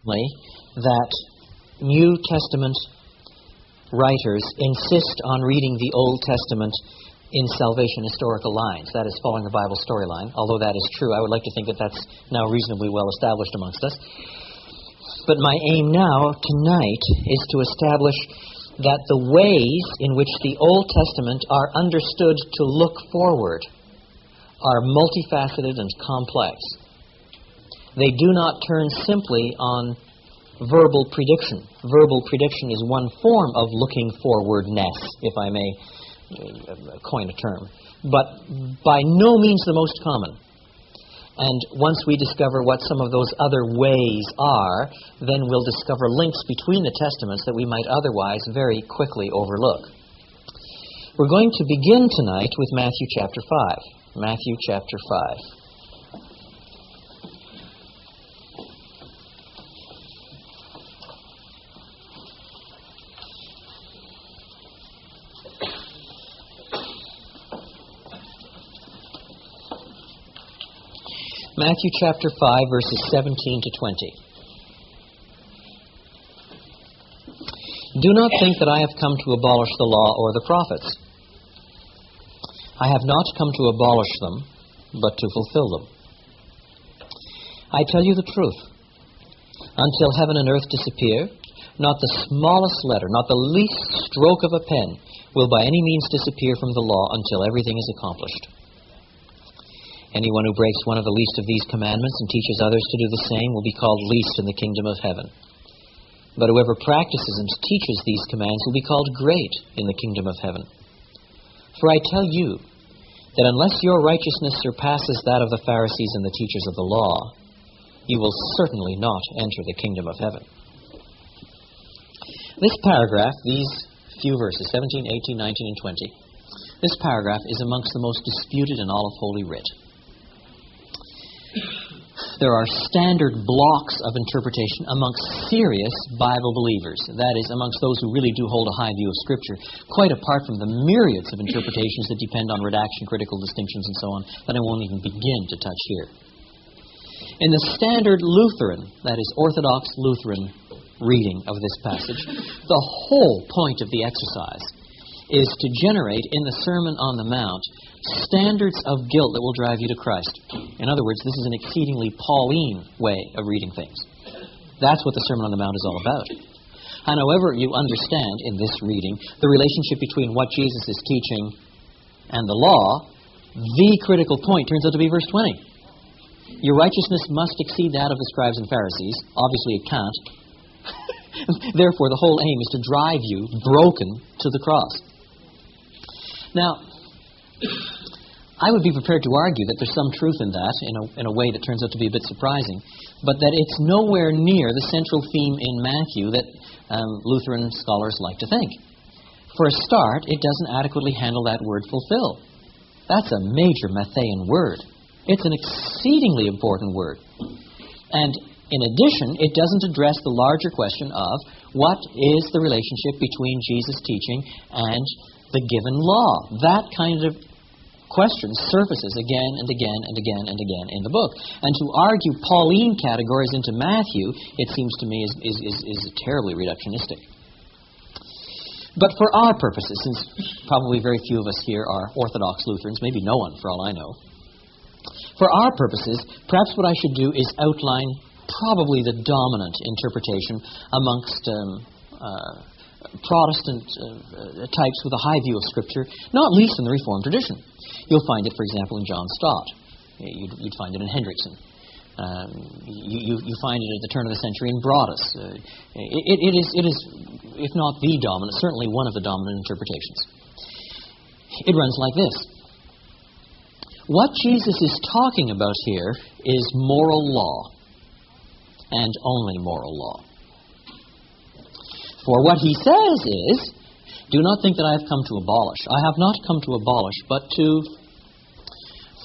that New Testament writers insist on reading the Old Testament in salvation historical lines, that is, following the Bible storyline. Although that is true, I would like to think that that's now reasonably well established amongst us. But my aim now, tonight, is to establish that the ways in which the Old Testament are understood to look forward are multifaceted and complex. They do not turn simply on verbal prediction. Verbal prediction is one form of looking forwardness, if I may coin a term, but by no means the most common. And once we discover what some of those other ways are, then we'll discover links between the Testaments that we might otherwise very quickly overlook. We're going to begin tonight with Matthew chapter 5. Matthew chapter 5. Matthew chapter 5, verses 17 to 20. Do not think that I have come to abolish the law or the prophets. I have not come to abolish them, but to fulfill them. I tell you the truth. Until heaven and earth disappear, not the smallest letter, not the least stroke of a pen, will by any means disappear from the law until everything is accomplished. Anyone who breaks one of the least of these commandments and teaches others to do the same will be called least in the kingdom of heaven. But whoever practices and teaches these commands will be called great in the kingdom of heaven. For I tell you that unless your righteousness surpasses that of the Pharisees and the teachers of the law, you will certainly not enter the kingdom of heaven. This paragraph, these few verses, 17, 18, 19, and 20, this paragraph is amongst the most disputed in all of Holy Writ. There are standard blocks of interpretation amongst serious Bible believers, that is, amongst those who really do hold a high view of Scripture, quite apart from the myriads of interpretations that depend on redaction, critical distinctions, and so on, that I won't even begin to touch here. In the standard Lutheran, that is, Orthodox Lutheran reading of this passage, the whole point of the exercise is to generate in the Sermon on the Mount standards of guilt that will drive you to Christ. In other words, this is an exceedingly Pauline way of reading things. That's what the Sermon on the Mount is all about. And however you understand in this reading the relationship between what Jesus is teaching and the law, the critical point turns out to be verse 20. Your righteousness must exceed that of the scribes and Pharisees. Obviously it can't. Therefore, the whole aim is to drive you broken to the cross. Now, I would be prepared to argue that there's some truth in that, in a way that turns out to be a bit surprising, but that it's nowhere near the central theme in Matthew that Lutheran scholars like to think. For a start, it doesn't adequately handle that word fulfill. That's a major Matthean word. It's an exceedingly important word. And in addition, it doesn't address the larger question of what is the relationship between Jesus' teaching and the given law. That kind of question surfaces again and again and again and again in the book. And to argue Pauline categories into Matthew, it seems to me, is terribly reductionistic. But for our purposes, since probably very few of us here are Orthodox Lutherans, maybe no one for all I know, for our purposes, perhaps what I should do is outline probably the dominant interpretation amongst Protestant types with a high view of Scripture, not least in the Reformed tradition. You'll find it, for example, in John Stott. You'd find it in Hendrickson. You find it at the turn of the century in Broadus. It is, if not the dominant, certainly one of the dominant interpretations. It runs like this. What Jesus is talking about here is moral law, and only moral law. For what he says is, do not think that I have come to abolish. I have not come to abolish, but to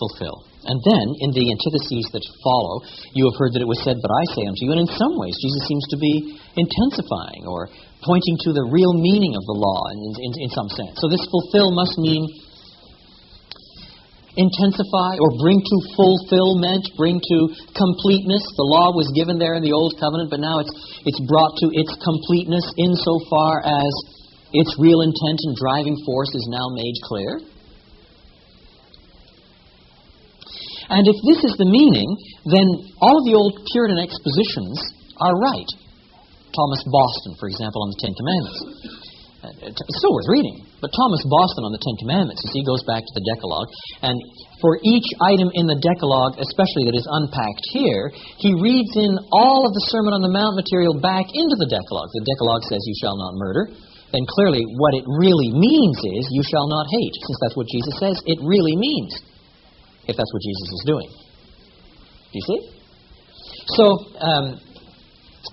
fulfill. And then, in the antitheses that follow, you have heard that it was said, but I say unto you. And in some ways, Jesus seems to be intensifying or pointing to the real meaning of the law in some sense. So this fulfill must mean intensify or bring to fulfillment, bring to completeness. The law was given there in the Old Covenant, but now it's brought to its completeness insofar as its real intent and driving force is now made clear. And if this is the meaning, then all of the old Puritan expositions are right. Thomas Boston, for example, on the Ten Commandments. It's still worth reading. But Thomas Boston on the Ten Commandments, you see, goes back to the Decalogue. And for each item in the Decalogue, especially that is unpacked here, he reads in all of the Sermon on the Mount material back into the Decalogue. The Decalogue says, you shall not murder. Then clearly what it really means is, you shall not hate. Since that's what Jesus says, it really means, if that's what Jesus is doing. Do you see? So,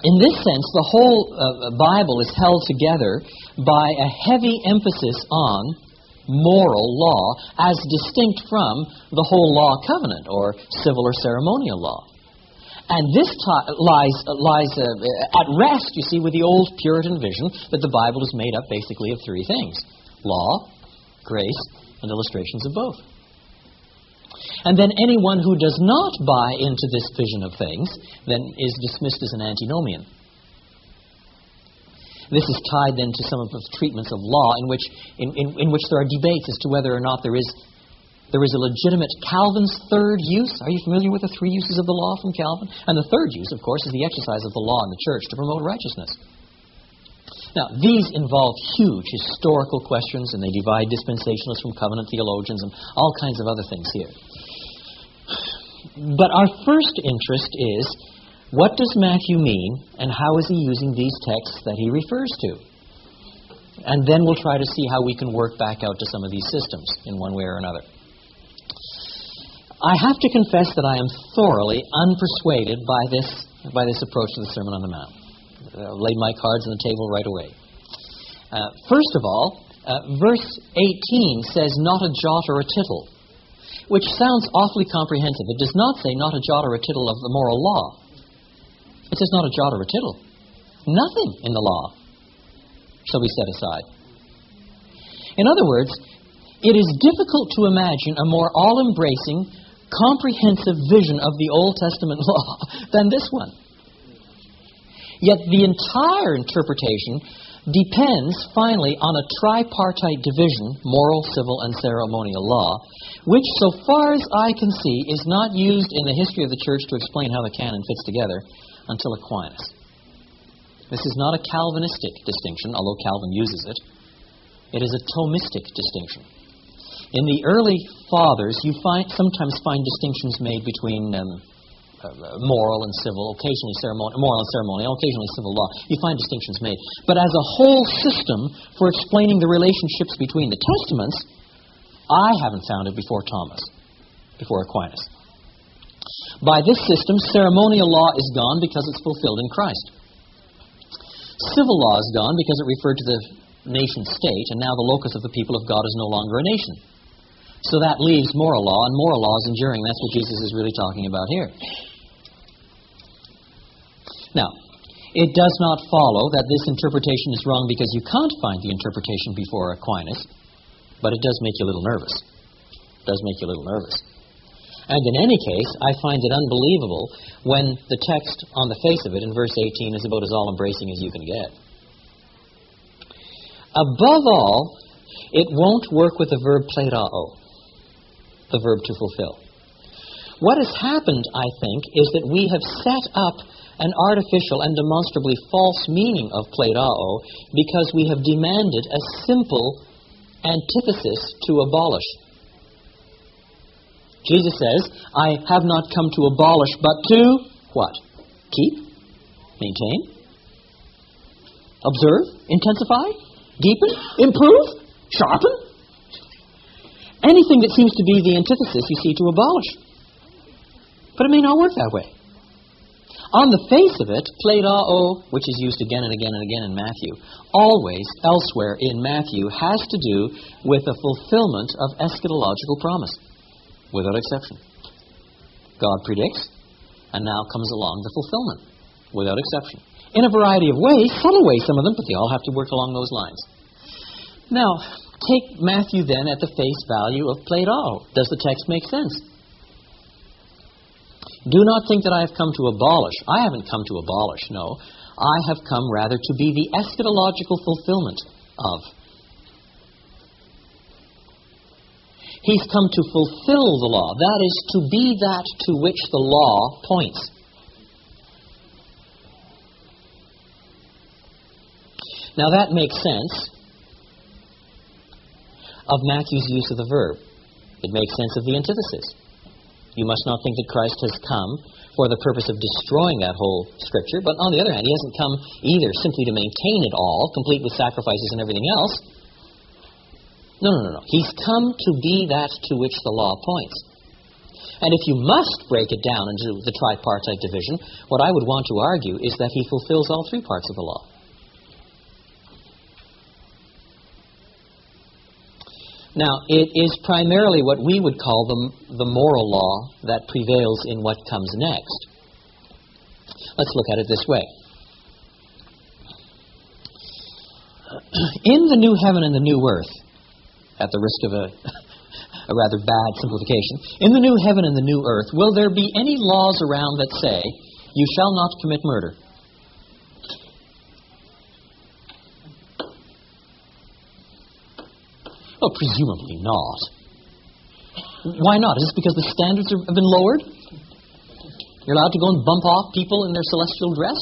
in this sense, the whole Bible is held together by a heavy emphasis on moral law as distinct from the whole law covenant or civil or ceremonial law. And this lies at rest, you see, with the old Puritan vision that the Bible is made up basically of three things: law, grace, and illustrations of both. And then anyone who does not buy into this vision of things then is dismissed as an antinomian. This is tied then to some of the treatments of law in which there are debates as to whether or not there is a legitimate Calvin's third use. Are you familiar with the three uses of the law from Calvin? And the third use, of course, is the exercise of the law in the church to promote righteousness. Now, these involve huge historical questions, and they divide dispensationalists from covenant theologians and all kinds of other things here. But our first interest is, what does Matthew mean, and how is he using these texts that he refers to? And then we'll try to see how we can work back out to some of these systems in one way or another. I have to confess that I am thoroughly unpersuaded by this approach to the Sermon on the Mount. I've laid my cards on the table right away. First of all, verse 18 says, not a jot or a tittle, which sounds awfully comprehensive. It does not say not a jot or a tittle of the moral law. It says not a jot or a tittle. Nothing in the law shall be set aside. In other words, it is difficult to imagine a more all-embracing, comprehensive vision of the Old Testament law than this one. Yet the entire interpretation depends, finally, on a tripartite division, moral, civil, and ceremonial law, which, so far as I can see, is not used in the history of the church to explain how the canon fits together until Aquinas. This is not a Calvinistic distinction, although Calvin uses it. It is a Thomistic distinction. In the early fathers, you sometimes find distinctions made between moral and civil, occasionally moral and ceremonial, occasionally civil law. You find distinctions made. But as a whole system for explaining the relationships between the Testaments, I haven't found it before Aquinas. By this system, ceremonial law is gone because it's fulfilled in Christ. Civil law is gone because it referred to the nation-state, and now the locus of the people of God is no longer a nation. So that leaves moral law, and moral law is enduring. That's what Jesus is really talking about here. Now, it does not follow that this interpretation is wrong because you can't find the interpretation before Aquinas, but it does make you a little nervous. It does make you a little nervous. And in any case, I find it unbelievable when the text on the face of it in verse 18 is about as all-embracing as you can get. Above all, it won't work with the verb pleirao, the verb to fulfill. What has happened, I think, is that we have set up an artificial and demonstrably false meaning of pleirao because we have demanded a simple antithesis to abolish. Jesus says, I have not come to abolish, but to, what? Keep, maintain, observe, intensify, deepen, improve, sharpen. Anything that seems to be the antithesis, you see, to abolish. But it may not work that way. On the face of it, pleirao, which is used again and again and again in Matthew, always elsewhere in Matthew has to do with the fulfillment of eschatological promise. Without exception. God predicts, and now comes along the fulfillment. Without exception. In a variety of ways, subtle ways, some of them, but they all have to work along those lines. Now, Take Matthew then at the face value of Plato. Does the text make sense? Do not think that I have come to abolish. I haven't come to abolish, no. I have come rather to be the eschatological fulfillment of. He's come to fulfill the law. That is, to be that to which the law points. Now that makes sense of Matthew's use of the verb. It makes sense of the antithesis. You must not think that Christ has come for the purpose of destroying that whole Scripture, but on the other hand, He hasn't come either simply to maintain it all, complete with sacrifices and everything else. No. He's come to be that to which the law points. And if you must break it down into the tripartite division, what I would want to argue is that He fulfills all three parts of the law. Now, it is primarily what we would call the moral law that prevails in what comes next. Let's look at it this way. In the new heaven and the new earth, at the risk of a rather bad simplification, in the new heaven and the new earth, will there be any laws around that say, you shall not commit murder? Well, presumably not. Why not? Is this because the standards have been lowered? You're allowed to go and bump off people in their celestial dress?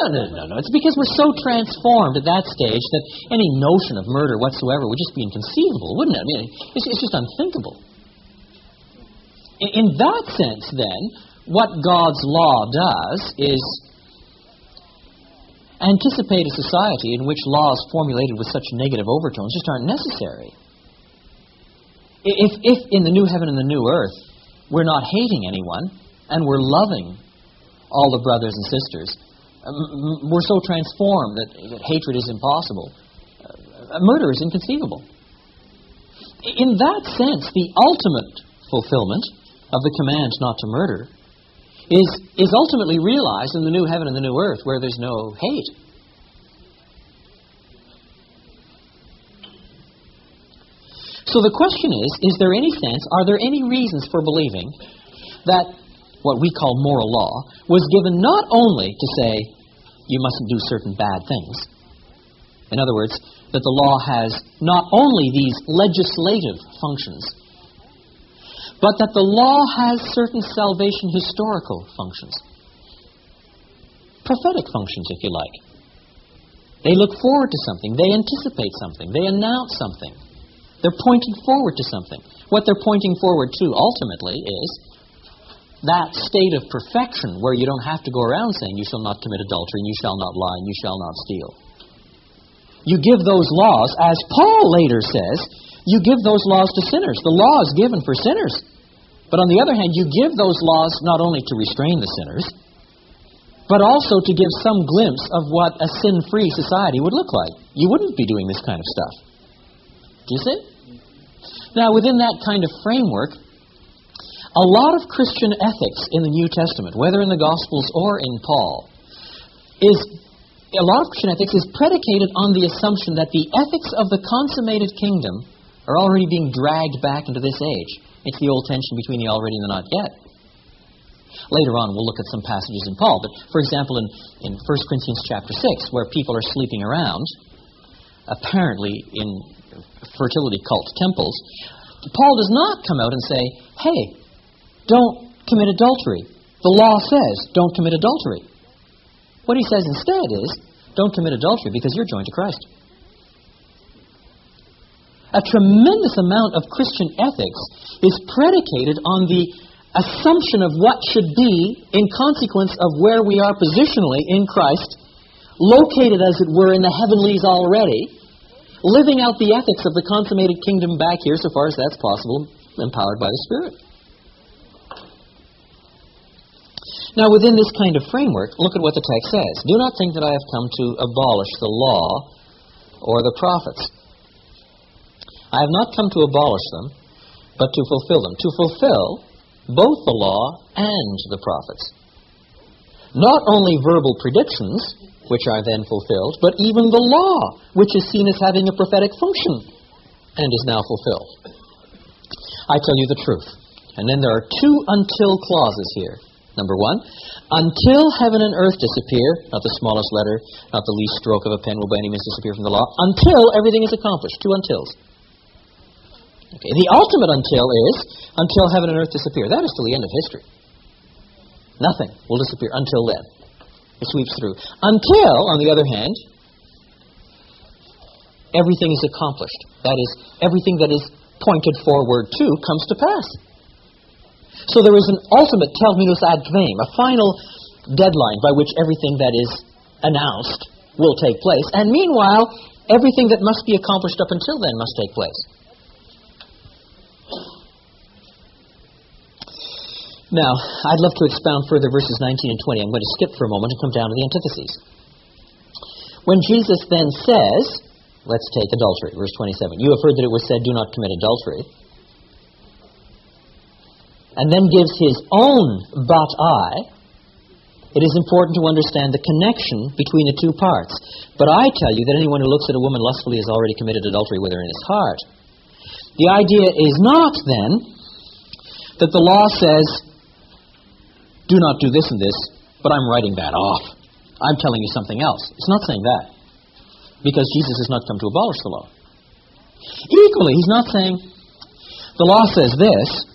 No. It's because we're so transformed at that stage that any notion of murder whatsoever would just be inconceivable, wouldn't it? I mean, it's just unthinkable. In that sense, then, what God's law does is anticipate a society in which laws formulated with such negative overtones just aren't necessary. If in the new heaven and the new earth we're not hating anyone and we're loving all the brothers and sisters, we're so transformed that hatred is impossible. Murder is inconceivable. In that sense, the ultimate fulfillment of the command not to murder is ultimately realized in the new heaven and the new earth where there's no hate. So the question is there any sense, are there any reasons for believing that what we call moral law was given not only to say you mustn't do certain bad things, in other words, that the law has not only these legislative functions, but that the law has certain salvation historical functions. Prophetic functions, if you like. They look forward to something. They anticipate something. They announce something. They're pointing forward to something. What they're pointing forward to, ultimately, is that state of perfection where you don't have to go around saying, you shall not commit adultery, and you shall not lie, and you shall not steal. You give those laws, as Paul later says, you give those laws to sinners. The law is given for sinners. But on the other hand, you give those laws not only to restrain the sinners, but also to give some glimpse of what a sin-free society would look like. You wouldn't be doing this kind of stuff. Do you see? Now, within that kind of framework, a lot of Christian ethics in the New Testament, whether in the Gospels or in Paul, a lot of Christian ethics is predicated on the assumption that the ethics of the consummated kingdom are already being dragged back into this age. It's the old tension between the already and the not yet. Later on, we'll look at some passages in Paul. But, for example, in 1 Corinthians chapter 6, where people are sleeping around, apparently in fertility cult temples, Paul does not come out and say, hey, don't commit adultery. The law says, don't commit adultery. What he says instead is, don't commit adultery because you're joined to Christ. A tremendous amount of Christian ethics is predicated on the assumption of what should be in consequence of where we are positionally in Christ, located, as it were, in the heavenlies already, living out the ethics of the consummated kingdom back here, so far as that's possible, empowered by the Spirit. Now, within this kind of framework, look at what the text says. Do not think that I have come to abolish the law or the prophets. I have not come to abolish them, but to fulfill them. To fulfill both the law and the prophets. Not only verbal predictions, which are then fulfilled, but even the law, which is seen as having a prophetic function and is now fulfilled. I tell you the truth. And then there are two until clauses here. Number one, until heaven and earth disappear, not the smallest letter, not the least stroke of a pen will by any means disappear from the law, until everything is accomplished. Two untils. Okay, the ultimate until is until heaven and earth disappear. That is till the end of history. Nothing will disappear until then. It sweeps through. Until, on the other hand, everything is accomplished. That is, everything that is pointed forward to comes to pass. So there is an ultimate terminus ad quem, a final deadline by which everything that is announced will take place. And meanwhile, everything that must be accomplished up until then must take place. Now, I'd love to expound further verses 19 and 20. I'm going to skip for a moment and come down to the antitheses. When Jesus then says, let's take adultery, verse 27. You have heard that it was said, do not commit adultery. And then gives his own but I. It is important to understand the connection between the two parts. But I tell you that anyone who looks at a woman lustfully has already committed adultery with her in his heart. The idea is not, then, that the law says, do not do this and this, but I'm writing that off. I'm telling you something else. It's not saying that, because Jesus has not come to abolish the law. Equally, he's not saying, the law says this,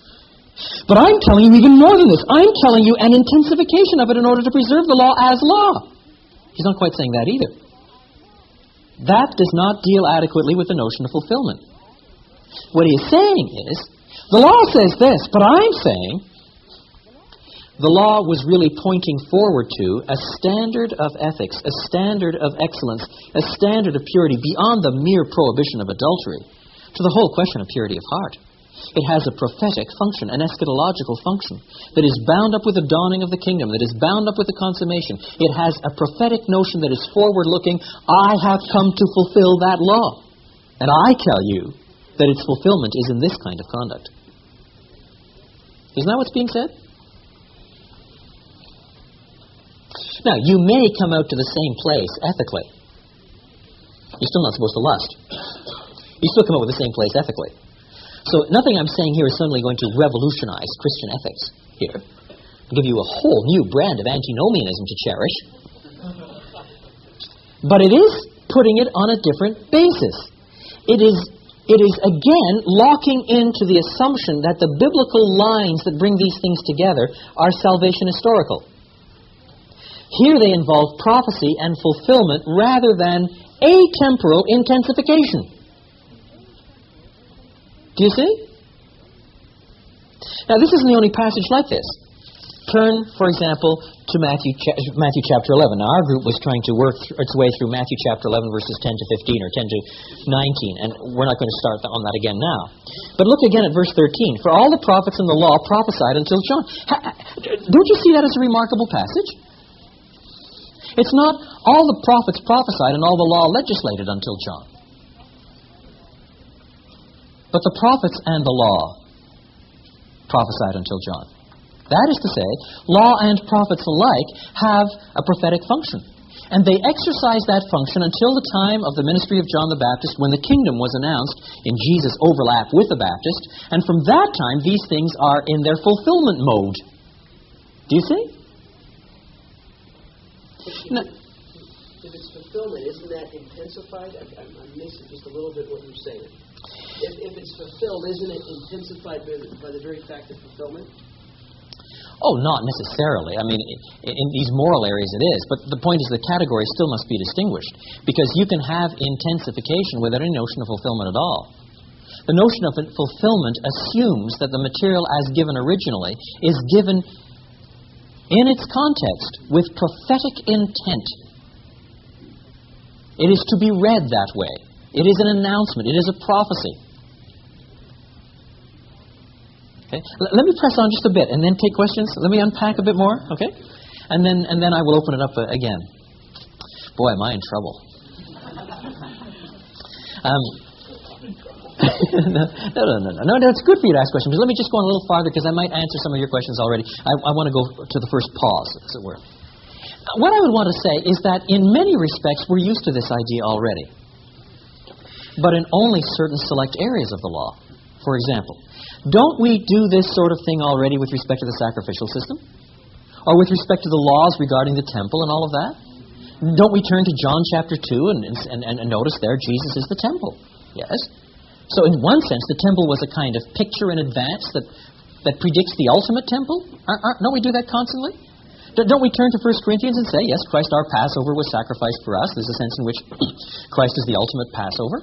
but I'm telling you even more than this. I'm telling you an intensification of it in order to preserve the law as law. He's not quite saying that either. That does not deal adequately with the notion of fulfillment. What he is saying is, the law says this, but I'm saying the law was really pointing forward to a standard of ethics, a standard of excellence, a standard of purity beyond the mere prohibition of adultery, to the whole question of purity of heart. It has a prophetic function, an eschatological function, that is bound up with the dawning of the kingdom, that is bound up with the consummation. It has a prophetic notion that is forward-looking. I have come to fulfill that law. And I tell you that its fulfillment is in this kind of conduct. Isn't that what's being said? Now, you may come out to the same place ethically. You're still not supposed to lust. You still come out with the same place ethically. So nothing I'm saying here is suddenly going to revolutionize Christian ethics here. I'll give you a whole new brand of antinomianism to cherish. But it is putting it on a different basis. It is again locking into the assumption that the biblical lines that bring these things together are salvation historical. Here they involve prophecy and fulfillment rather than atemporal intensification. Do you see? Now, this isn't the only passage like this. Turn, for example, to Matthew chapter 11. Now, our group was trying to work its way through Matthew chapter 11, verses 10 to 15, or 10 to 19, and we're not going to start on that again now. But look again at verse 13. For all the prophets in the law prophesied until John. Don't you see that as a remarkable passage? It's not all the prophets prophesied and all the law legislated until John. But the prophets and the law prophesied until John. That is to say, law and prophets alike have a prophetic function. And they exercise that function until the time of the ministry of John the Baptist, when the kingdom was announced in Jesus' overlap with the Baptist. And from that time, these things are in their fulfillment mode. Do you see? Now, if it's fulfillment, isn't that intensified? I'm missing just a little bit what you're saying. If it's fulfilled, isn't it intensified by the very fact of fulfillment? Oh, not necessarily. I mean, in these moral areas it is. But the point is the categories still must be distinguished. Because you can have intensification without any notion of fulfillment at all. The notion of fulfillment assumes that the material as given originally is given in its context with prophetic intent. It is to be read that way. It is an announcement. It is a prophecy. Okay? Let me press on just a bit and then take questions. Let me unpack a bit more, okay? And then I will open it up again. Boy, am I in trouble. No, it's good for you to ask questions. But let me just go on a little farther because I might answer some of your questions already. I want to go to the first pause, as it were. what I would want to say is that in many respects we're used to this idea already, but in only certain select areas of the law. For example, don't we do this sort of thing already with respect to the sacrificial system? Or with respect to the laws regarding the temple and all of that? Don't we turn to John chapter 2 and notice there Jesus is the temple? Yes. So in one sense, the temple was a kind of picture in advance that predicts the ultimate temple? Don't we do that constantly? Don't we turn to 1 Corinthians and say, yes, Christ our Passover was sacrificed for us. There's a sense in which Christ is the ultimate Passover.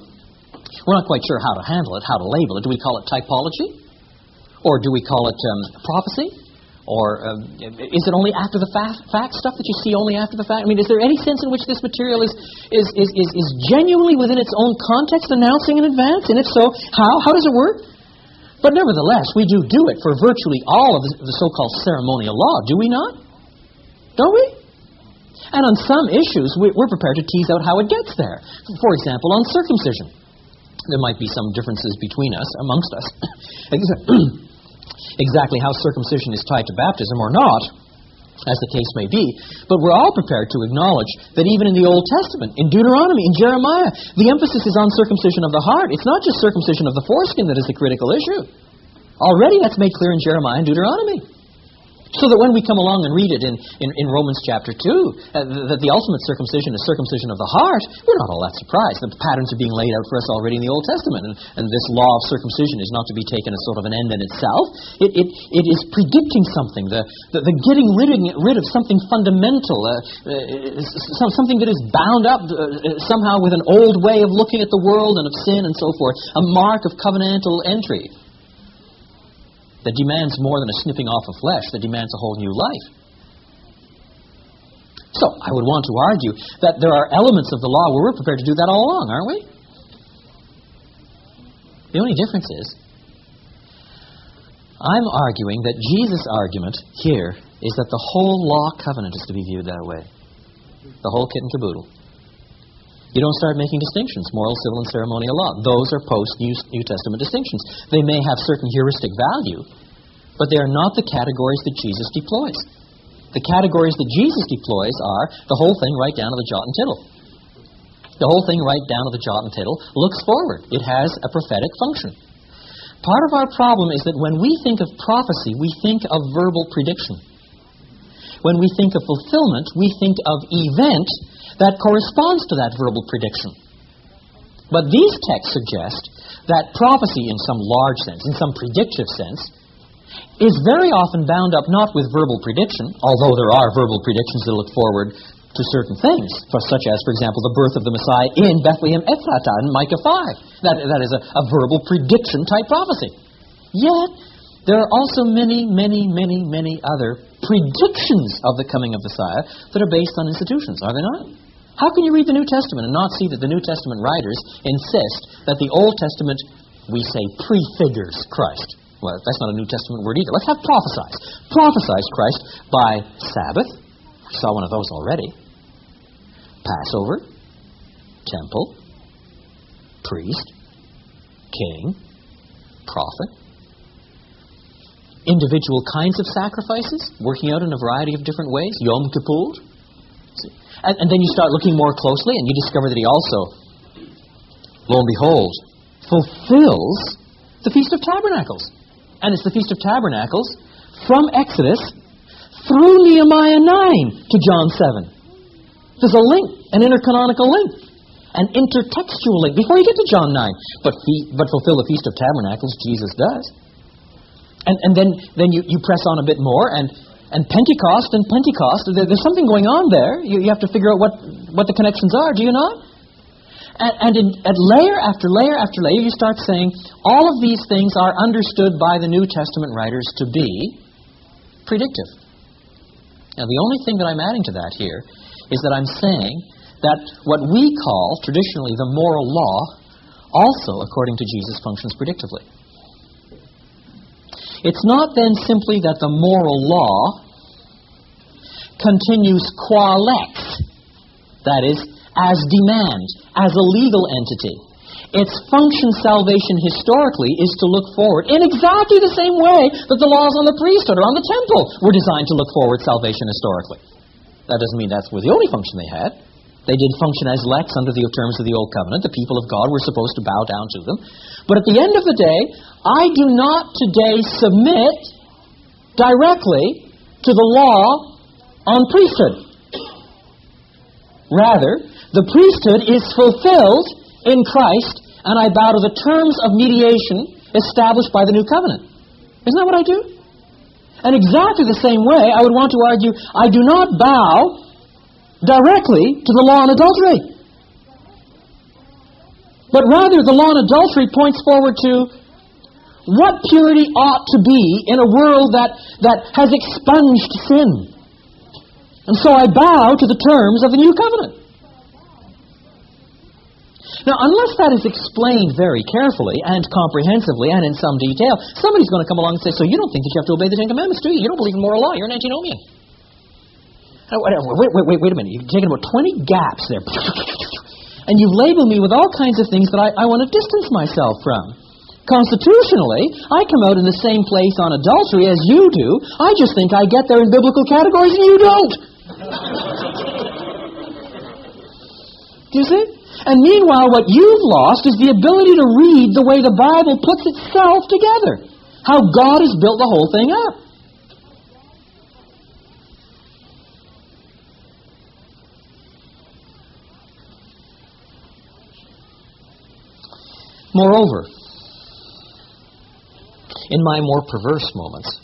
We're not quite sure how to handle it, how to label it. Do we call it typology? Or do we call it prophecy? Or is it only after the fact stuff that you see only after the fact? I mean, is there any sense in which this material is genuinely within its own context announcing in advance? And if so, how does it work? But nevertheless, we do it for virtually all of the so-called ceremonial law, do we not? Don't we? And on some issues, we're prepared to tease out how it gets there. For example, on circumcision. There might be some differences between us, amongst us. Exactly how circumcision is tied to baptism or not, as the case may be, but we're all prepared to acknowledge that even in the Old Testament, in Deuteronomy, in Jeremiah, the emphasis is on circumcision of the heart. It's not just circumcision of the foreskin that is the critical issue. Already that's made clear in Jeremiah and Deuteronomy. So that when we come along and read it in Romans chapter 2, that the ultimate circumcision is circumcision of the heart, we're not all that surprised. The patterns are being laid out for us already in the Old Testament. And this law of circumcision is not to be taken as sort of an end in itself. It is predicting something, the getting rid of something fundamental, something that is bound up somehow with an old way of looking at the world and of sin and so forth, a mark of covenantal entry that demands more than a snipping off of flesh, that demands a whole new life. So, I would want to argue that there are elements of the law where we're prepared to do that all along, aren't we? The only difference is, I'm arguing that Jesus' argument here is that the whole law covenant is to be viewed that way. The whole kit and caboodle. You don't start making distinctions, moral, civil, and ceremonial law. Those are post-New Testament distinctions. They may have certain heuristic value, but they are not the categories that Jesus deploys. The categories that Jesus deploys are the whole thing right down to the jot and tittle. The whole thing right down to the jot and tittle looks forward. It has a prophetic function. Part of our problem is that when we think of prophecy, we think of verbal prediction. When we think of fulfillment, we think of event that corresponds to that verbal prediction. But these texts suggest that prophecy in some large sense, in some predictive sense, is very often bound up not with verbal prediction, although there are verbal predictions that look forward to certain things, such as, for example, the birth of the Messiah in Bethlehem Ephratah in Micah 5. That is a verbal prediction type prophecy. Yet, there are also many other predictions of the coming of the Messiah that are based on institutions, are they not? How can you read the New Testament and not see that the New Testament writers insist that the Old Testament, we say, prefigures Christ? Well, that's not a New Testament word either. Let's have prophesies. Prophesies Christ by Sabbath. We saw one of those already. Passover, temple, priest, king, prophet. Individual kinds of sacrifices, working out in a variety of different ways. Yom Kippur. And then you start looking more closely and you discover that he also, lo and behold, fulfills the Feast of Tabernacles. And it's the Feast of Tabernacles from Exodus through Nehemiah 9 to John 7. There's a link, an intercanonical link, an intertextual link before you get to John 9. But fulfill the Feast of Tabernacles, Jesus does. And then you press on a bit more, and Pentecost, there's something going on there. You have to figure out what the connections are, do you not? And at layer after layer after layer, you start saying, all of these things are understood by the New Testament writers to be predictive. Now, the only thing that I'm adding to that here is that I'm saying that what we call, traditionally, the moral law, also, according to Jesus, functions predictively. It's not then simply that the moral law continues qua lex, that is, as demand, as a legal entity. Its function, salvation, historically, is to look forward in exactly the same way that the laws on the priesthood or on the temple were designed to look forward salvation historically. That doesn't mean that was the only function they had. They did function as elects under the terms of the Old Covenant. The people of God were supposed to bow down to them. But at the end of the day, I do not today submit directly to the law on priesthood. Rather, the priesthood is fulfilled in Christ, and I bow to the terms of mediation established by the New Covenant. Isn't that what I do? And exactly the same way, I would want to argue, I do not bow directly to the law on adultery. But rather, the law on adultery points forward to what purity ought to be in a world that has expunged sin. And so I bow to the terms of the New Covenant. Now, unless that is explained very carefully and comprehensively and in some detail, somebody's going to come along and say, so you don't think that you have to obey the Ten Commandments, do you? You don't believe in moral law. You're an antinomian. Wait a minute. You've taken about 20 gaps there. And you've labeled me with all kinds of things that I want to distance myself from. Constitutionally, I come out in the same place on adultery as you do. I just think I get there in biblical categories and you don't. Do you see? And meanwhile, what you've lost is the ability to read the way the Bible puts itself together. How God has built the whole thing up. Moreover, in my more perverse moments,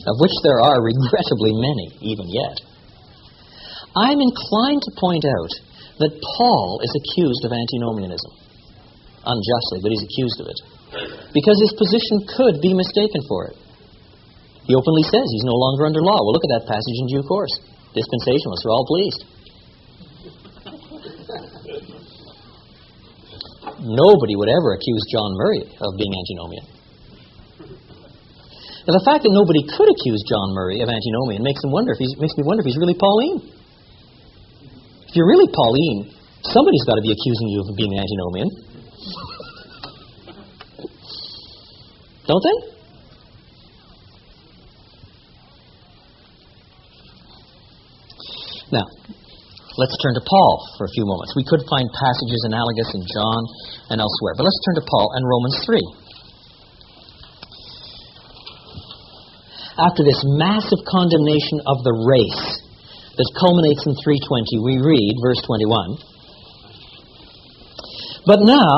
of which there are regrettably many even yet, I'm inclined to point out that Paul is accused of antinomianism. Unjustly, but he's accused of it. Because his position could be mistaken for it. He openly says he's no longer under law. We'll look at that passage in due course. Dispensationalists are all pleased. Nobody would ever accuse John Murray of being antinomian. Now, the fact that nobody could accuse John Murray of antinomian makes me wonder if he's really Pauline. If you're really Pauline, somebody's got to be accusing you of being antinomian. Don't they? Now, let's turn to Paul for a few moments. We could find passages analogous in John and elsewhere, but let's turn to Paul and Romans 3. After this massive condemnation of the race that culminates in 3:20, we read, verse 21, "But now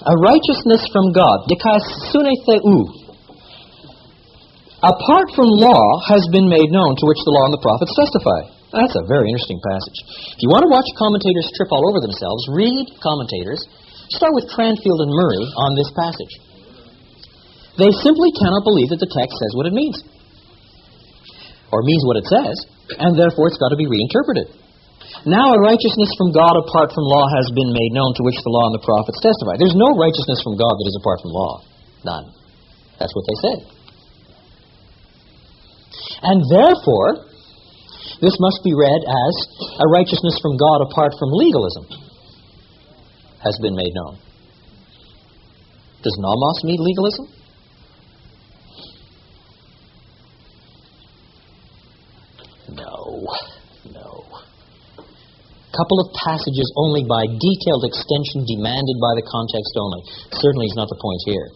a righteousness from God, dikasune theou, apart from law, has been made known, to which the law and the prophets testify." That's a very interesting passage. If you want to watch commentators trip all over themselves, read commentators. Start with Cranfield and Murray on this passage. They simply cannot believe that the text says what it means, or means what it says, and therefore it's got to be reinterpreted. Now a righteousness from God apart from law has been made known, to which the law and the prophets testify. There's no righteousness from God that is apart from law. None. That's what they say. And therefore, this must be read as a righteousness from God apart from legalism has been made known. Does nomos mean legalism? No. Couple of passages only by detailed extension demanded by the context only. Certainly is not the point here.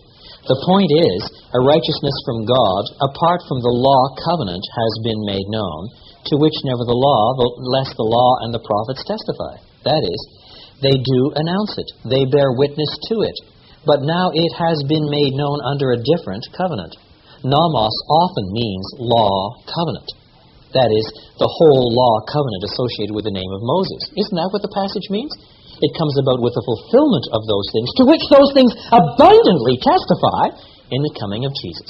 The point is, a righteousness from God apart from the law covenant has been made known, to which nevertheless the law and the prophets testify. That is, they do announce it. They bear witness to it. But now it has been made known under a different covenant. Nomos often means law covenant. That is, the whole law covenant associated with the name of Moses. Isn't that what the passage means? It comes about with the fulfillment of those things, to which those things abundantly testify in the coming of Jesus.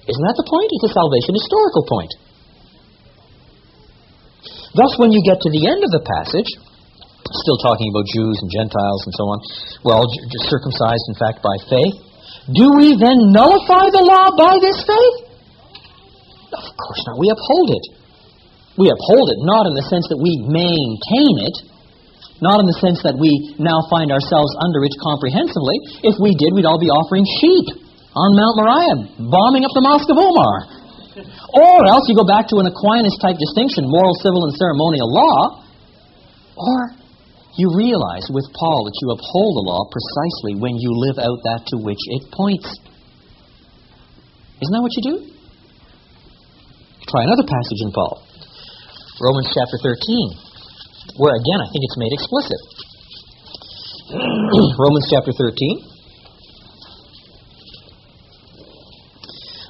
Isn't that the point? It's a salvation historical point. Thus, when you get to the end of the passage, still talking about Jews and Gentiles and so on, well, circumcised, in fact, by faith, do we then nullify the law by this faith? Of course not. We uphold it. We uphold it not in the sense that we maintain it, not in the sense that we now find ourselves under it comprehensively. If we did, we'd all be offering sheep on Mount Moriah, bombing up the Mosque of Omar. Or else you go back to an Aquinas-type distinction, moral, civil, and ceremonial law. Or you realize with Paul that you uphold the law precisely when you live out that to which it points. Isn't that what you do? Try another passage in Paul. Romans chapter 13, where again I think it's made explicit. Romans chapter 13.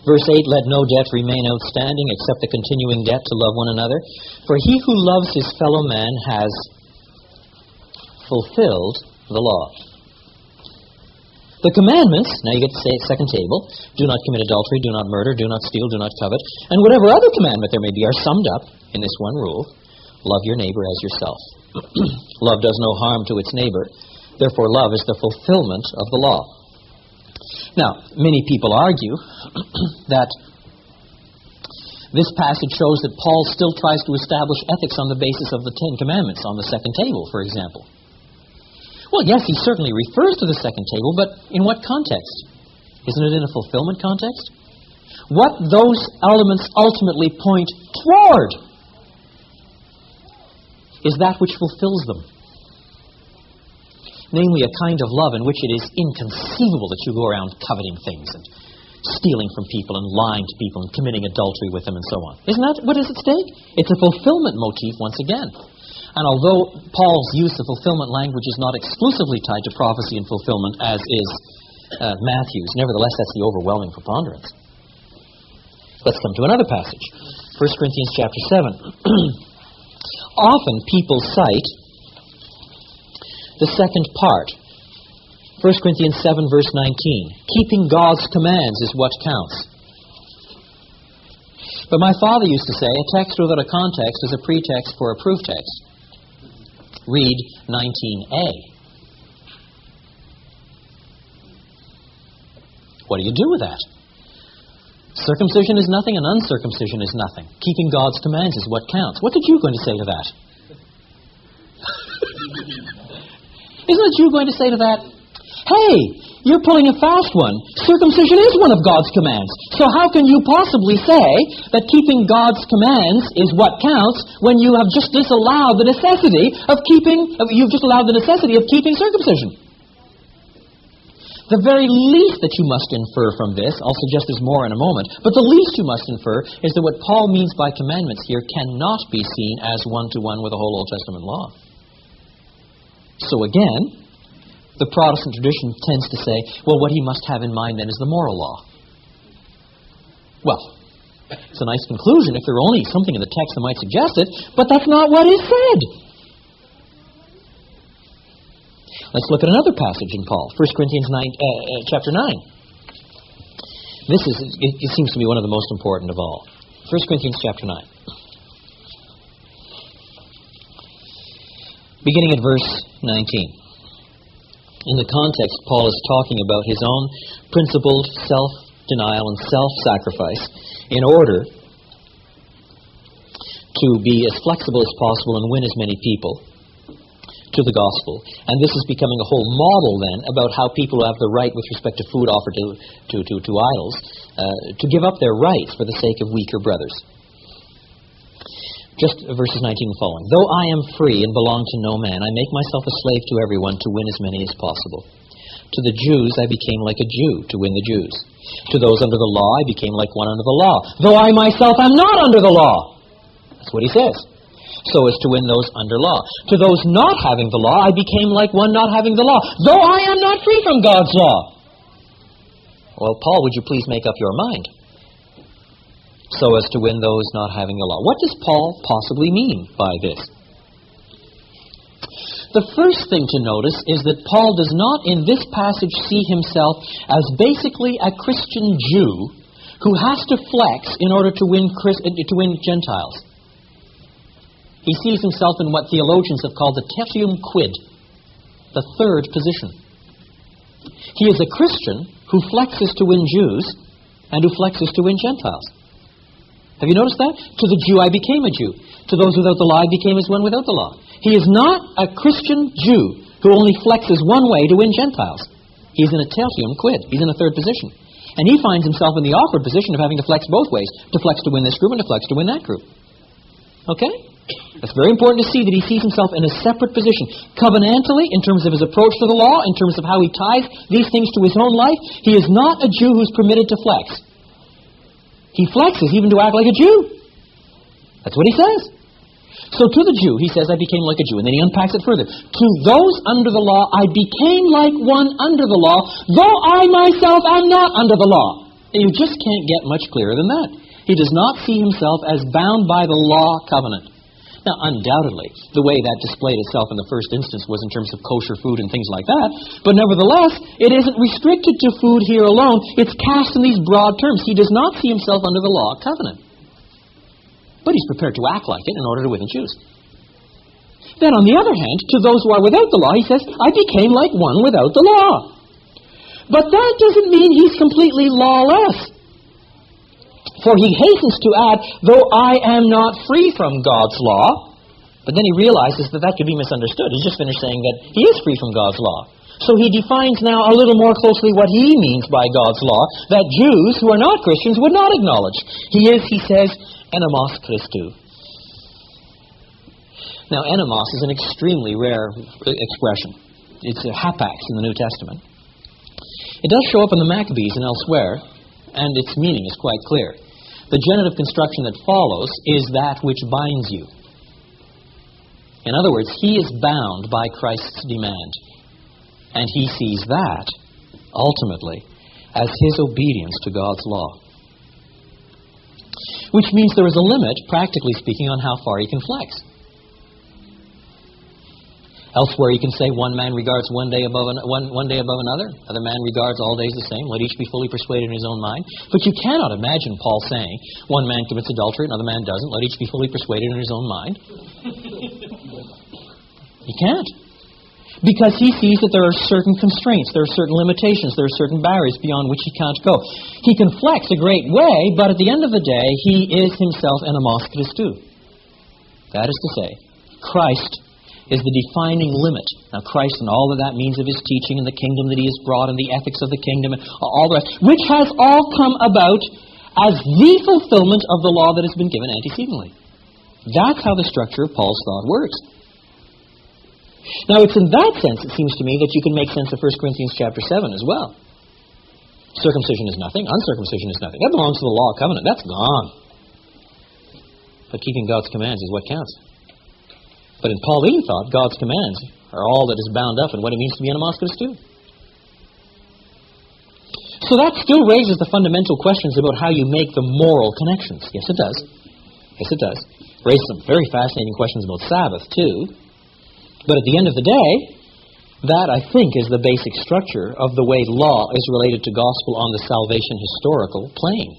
Verse 8, let no debt remain outstanding except the continuing debt to love one another. For he who loves his fellow man has fulfilled the law. The commandments, now you get to say it, second table, do not commit adultery, do not murder, do not steal, do not covet, and whatever other commandment there may be are summed up in this one rule, love your neighbor as yourself. Love does no harm to its neighbor, therefore love is the fulfillment of the law. Now, many people argue that this passage shows that Paul still tries to establish ethics on the basis of the Ten Commandments on the second table, for example. Well, yes, he certainly refers to the second table, but in what context? Isn't it in a fulfillment context? What those elements ultimately point toward is that which fulfills them. Namely, a kind of love in which it is inconceivable that you go around coveting things and stealing from people and lying to people and committing adultery with them and so on. Isn't that what is at stake? It's a fulfillment motif once again. And although Paul's use of fulfillment language is not exclusively tied to prophecy and fulfillment, as is Matthew's, nevertheless that's the overwhelming preponderance. Let's come to another passage. 1 Corinthians chapter 7. Often people cite the second part. 1 Corinthians 7, verse 19. Keeping God's commands is what counts. But my father used to say, a text without a context is a pretext for a proof text. Read 19a. What do you do with that? Circumcision is nothing and uncircumcision is nothing. Keeping God's commands is what counts. What are you going to say to that? Isn't you going to say to that, hey, you're pulling a fast one. Circumcision is one of God's commands. So how can you possibly say that keeping God's commands is what counts when you have just disallowed the necessity of keeping circumcision? The very least that you must infer from this, I'll suggest there's more in a moment, but the least you must infer is that what Paul means by commandments here cannot be seen as one-to-one with the whole Old Testament law. So again, the Protestant tradition tends to say, well, what he must have in mind then is the moral law. Well, it's a nice conclusion if there were only something in the text that might suggest it, but that's not what is said. Let's look at another passage in Paul, 1 Corinthians chapter 9. It seems to be one of the most important of all. 1 Corinthians chapter 9. Beginning at verse 19. In the context, Paul is talking about his own principled self-denial and self-sacrifice in order to be as flexible as possible and win as many people to the gospel. And this is becoming a whole model then about how people have the right with respect to food offered to idols to give up their rights for the sake of weaker brothers. Just verses 19 and following. Though I am free and belong to no man, I make myself a slave to everyone to win as many as possible. To the Jews I became like a Jew to win the Jews. To those under the law I became like one under the law, though I myself am not under the law. That's what he says. So as to win those under law. To those not having the law I became like one not having the law, though I am not free from God's law. Well, Paul, would you please make up your mind? So as to win those not having the law. What does Paul possibly mean by this? The first thing to notice is that Paul does not in this passage see himself as basically a Christian Jew who has to flex in order to win Gentiles. He sees himself in what theologians have called the tertium quid, the third position. He is a Christian who flexes to win Jews and who flexes to win Gentiles. Have you noticed that? To the Jew I became a Jew. To those without the law I became as one without the law. He is not a Christian Jew who only flexes one way to win Gentiles. He's in a tertium quid. He's in a third position. And he finds himself in the awkward position of having to flex both ways, to flex to win this group and to flex to win that group. Okay? It's very important to see that he sees himself in a separate position. Covenantally, in terms of his approach to the law, in terms of how he ties these things to his own life, he is not a Jew who's permitted to flex. He flexes even to act like a Jew. That's what he says. So to the Jew, he says, I became like a Jew. And then he unpacks it further. To those under the law, I became like one under the law, though I myself am not under the law. And you just can't get much clearer than that. He does not see himself as bound by the law covenant. Now, undoubtedly, the way that displayed itself in the first instance was in terms of kosher food and things like that. But nevertheless, it isn't restricted to food here alone. It's cast in these broad terms. He does not see himself under the law covenant. But he's prepared to act like it in order to win the Jews. Then, on the other hand, to those who are without the law, he says, I became like one without the law. But that doesn't mean he's completely lawless. For he hastens to add, though I am not free from God's law. But then he realizes that that could be misunderstood. He's just finished saying that he is free from God's law. So he defines now a little more closely what he means by God's law, that Jews who are not Christians would not acknowledge. He is, he says, enemos Christou. Now, enemos is an extremely rare expression. It's a hapax in the New Testament. It does show up in the Maccabees and elsewhere, and its meaning is quite clear. The genitive construction that follows is that which binds you. In other words, he is bound by Christ's demand. And he sees that, ultimately, as his obedience to God's law. Which means there is a limit, practically speaking, on how far he can flex. Elsewhere, you can say one man regards one day above another. Other man regards all days the same. Let each be fully persuaded in his own mind. But you cannot imagine Paul saying, one man commits adultery, another man doesn't. Let each be fully persuaded in his own mind. You can't. Because he sees that there are certain constraints, there are certain limitations, there are certain barriers beyond which he can't go. He can flex a great way, but at the end of the day, he is himself enemos Christou. That is to say, Christ is the defining limit. Now, Christ and all that means of his teaching and the kingdom that he has brought and the ethics of the kingdom and all the rest, which has all come about as the fulfillment of the law that has been given antecedently. That's how the structure of Paul's thought works. Now, it's in that sense, it seems to me, that you can make sense of 1 Corinthians chapter 7 as well. Circumcision is nothing. Uncircumcision is nothing. That belongs to the law covenant. That's gone. But keeping God's commands is what counts. But in Pauline thought, God's commands are all that is bound up in what it means to be enemos Christou. So that still raises the fundamental questions about how you make the moral connections. Yes, it does. Yes, it does. Raises some very fascinating questions about Sabbath, too. But at the end of the day, that, I think, is the basic structure of the way law is related to gospel on the salvation historical plane.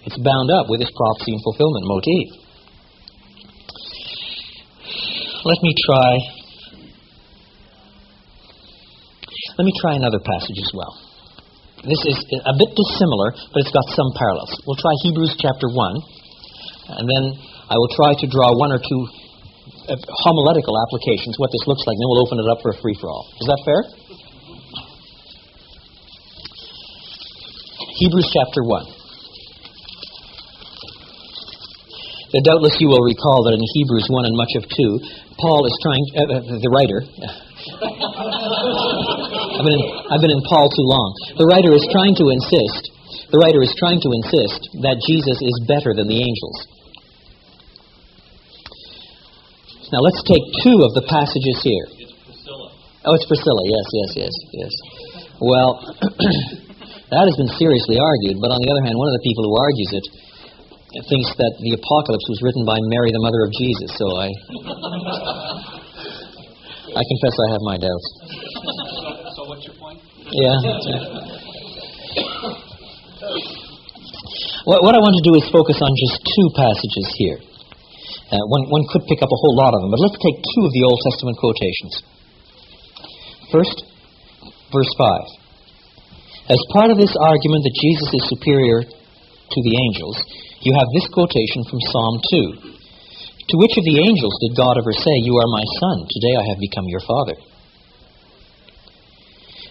It's bound up with this prophecy and fulfillment motif. Let me try another passage as well. This is a bit dissimilar, but it's got some parallels. We'll try Hebrews chapter 1, and then I will try to draw one or two homiletical applications, what this looks like, and then we'll open it up for a free-for-all. Is that fair? Hebrews chapter 1. Now, doubtless you will recall that in Hebrews 1 and much of 2, Paul is trying, the writer, I've been in Paul too long. The writer is trying to insist that Jesus is better than the angels. Now let's take two of the passages here. It's Priscilla. Oh, it's Priscilla, yes. Well, that has been seriously argued, but on the other hand, one of the people who argues it thinks that the apocalypse was written by Mary, the mother of Jesus, so I confess I have my doubts. So what's your point? Yeah. What I want to do is focus on just two passages here. One could pick up a whole lot of them, but let's take two of the Old Testament quotations. First, verse 5. As part of this argument that Jesus is superior to the angels, you have this quotation from Psalm 2. To which of the angels did God ever say, "You are my son, today I have become your father"?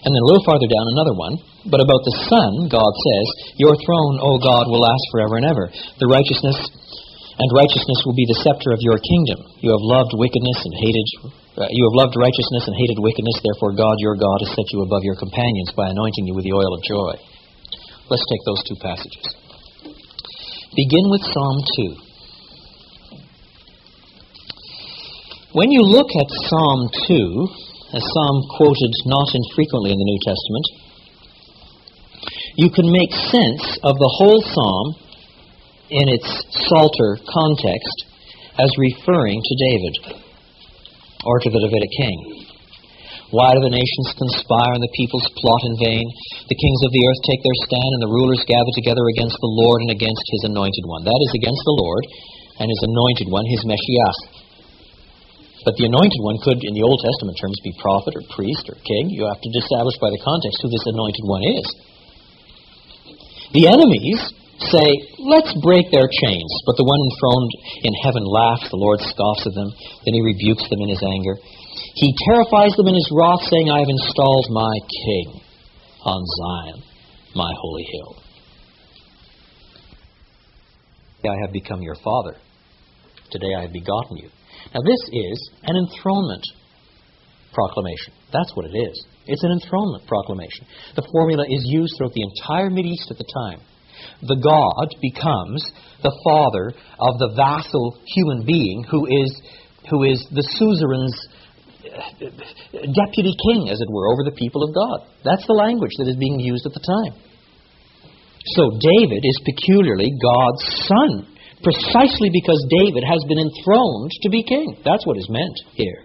And then a little farther down, another one. But about the Son, God says, your throne, O God, will last forever and ever. The righteousness will be the scepter of your kingdom. You have loved wickedness and hated. You have loved righteousness and hated wickedness. Therefore, God, your God, has set you above your companions by anointing you with the oil of joy. Let's take those two passages. Begin with Psalm 2. When you look at Psalm 2, a psalm quoted not infrequently in the New Testament, you can make sense of the whole psalm in its Psalter context as referring to David or to the Davidic king. Why do the nations conspire and the peoples plot in vain? The kings of the earth take their stand and the rulers gather together against the Lord and against his anointed one. That is against the Lord and his anointed one, his Meshiach. But the anointed one could, in the Old Testament terms, be prophet or priest or king. You have to establish by the context who this anointed one is. The enemies say, let's break their chains. But the one enthroned in heaven laughs. The Lord scoffs at them. Then he rebukes them in his anger. He terrifies them in his wrath, saying, I have installed my king on Zion, my holy hill. I have become your father. Today I have begotten you. Now this is an enthronement proclamation. That's what it is. It's an enthronement proclamation. The formula is used throughout the entire Mideast at the time. The God becomes the father of the vassal human being who is the suzerain's deputy king, as it were, over the people of God. That's the language that is being used at the time. So David is peculiarly God's son, precisely because David has been enthroned to be king. That's what is meant here.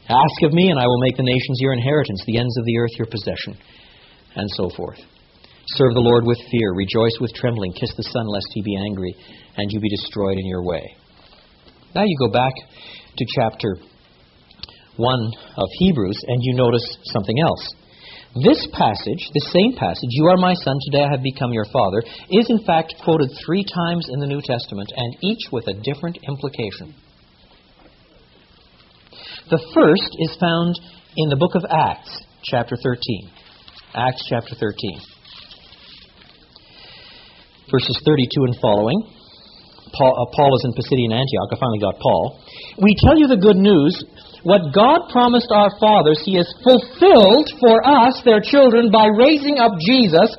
Ask of me, and I will make the nations your inheritance, the ends of the earth your possession, and so forth. Serve the Lord with fear, rejoice with trembling, kiss the Son, lest he be angry, and you be destroyed in your way. Now you go back to chapter 1 of Hebrews, and you notice something else. This passage, the same passage, you are my son, today I have become your father, is in fact quoted 3 times in the New Testament, and each with a different implication. The first is found in the book of Acts, chapter 13. Acts chapter 13. Verses 32 and following. Paul is in Pisidian Antioch. I finally got Paul. We tell you the good news. What God promised our fathers, he has fulfilled for us, their children, by raising up Jesus,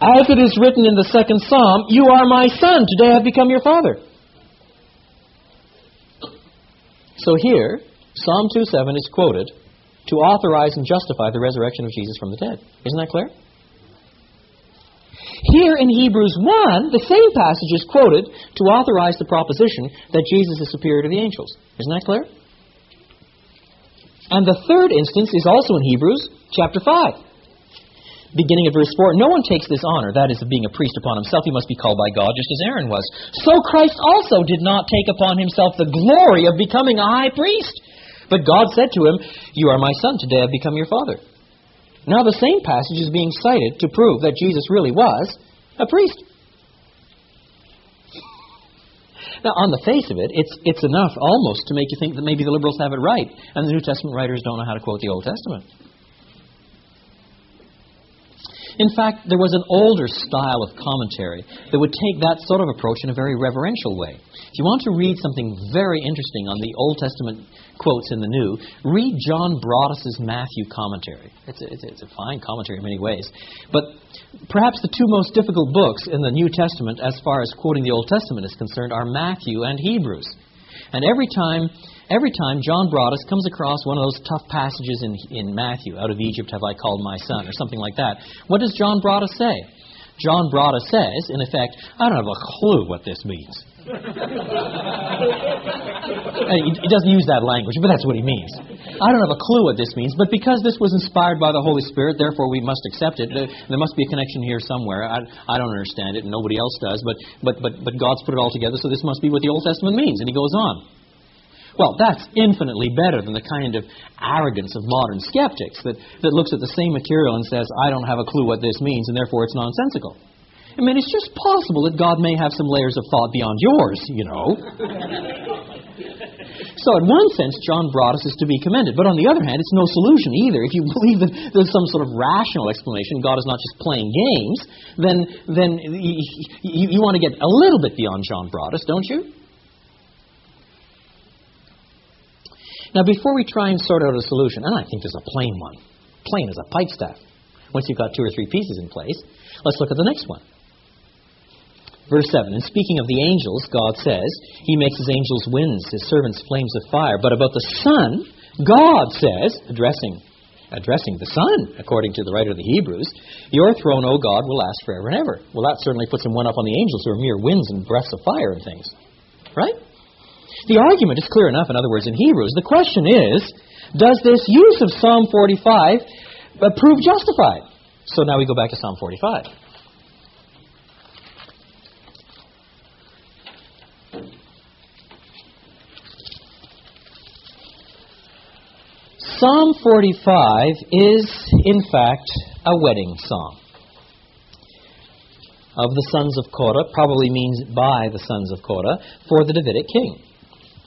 as it is written in the 2nd Psalm, you are my son, today I have become your father. So here, Psalm 2:7 is quoted to authorize and justify the resurrection of Jesus from the dead. Isn't that clear? Here in Hebrews 1, the same passage is quoted to authorize the proposition that Jesus is superior to the angels. Isn't that clear? And the third instance is also in Hebrews chapter 5. Beginning at verse 4, no one takes this honor, that is, of being a priest upon himself. He must be called by God, just as Aaron was. So Christ also did not take upon himself the glory of becoming a high priest. But God said to him, you are my son, today I have become your father. Now the same passage is being cited to prove that Jesus really was a priest. Now, on the face of it, it's enough almost to make you think that maybe the liberals have it right, and the New Testament writers don't know how to quote the Old Testament. In fact, there was an older style of commentary that would take that sort of approach in a very reverential way. If you want to read something very interesting on the Old Testament quotes in the New, read John Broadus's Matthew commentary. It's a fine commentary in many ways. But perhaps the 2 most difficult books in the New Testament as far as quoting the Old Testament is concerned are Matthew and Hebrews. And every time John Broadus comes across one of those tough passages in Matthew, out of Egypt have I called my son, or something like that, what does John Broadus say? John Broadus says, in effect, I don't have a clue what this means. He doesn't use that language, but that's what he means. I don't have a clue what this means, but because this was inspired by the Holy Spirit, therefore we must accept it. There must be a connection here somewhere. I don't understand it, and nobody else does, but God's put it all together, so this must be what the Old Testament means. And he goes on. Well, that's infinitely better than the kind of arrogance of modern skeptics that looks at the same material and says, I don't have a clue what this means, and therefore it's nonsensical. I mean, it's just possible that God may have some layers of thought beyond yours, you know. So in one sense, John Broadus is to be commended. But on the other hand, it's no solution either. If you believe that there's some sort of rational explanation, God is not just playing games, then you want to get a little bit beyond John Broadus, don't you? Now, before we try and sort out a solution, and I think there's a plain one, plain as a pikestaff, once you've got 2 or 3 pieces in place, let's look at the next one. Verse 7, and speaking of the angels, God says, He makes His angels winds, His servants flames of fire. But about the Son, God says, addressing the Son, according to the writer of the Hebrews, your throne, O God, will last forever and ever. Well, that certainly puts Him one up on the angels, who are mere winds and breaths of fire and things. Right? The argument is clear enough, in other words, in Hebrews. The question is, does this use of Psalm 45 prove justified? So now we go back to Psalm 45. Psalm 45 is, in fact, a wedding song of the sons of Korah, probably means by the sons of Korah, for the Davidic king.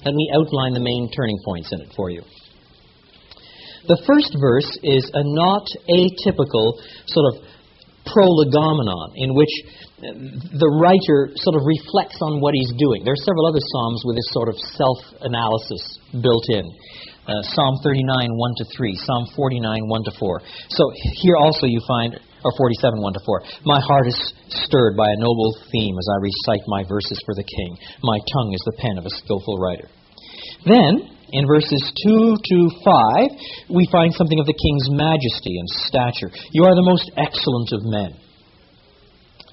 Let me outline the main turning points in it for you. The first verse is a not atypical sort of prolegomenon in which the writer sort of reflects on what he's doing. There are several other psalms with this sort of self-analysis built in. Psalm 39, 1-3, Psalm 49, 1-4. So here also you find, or 47, 1-4, my heart is stirred by a noble theme as I recite my verses for the king. My tongue is the pen of a skillful writer. Then, in verses 2-5, we find something of the king's majesty and stature. You are the most excellent of men.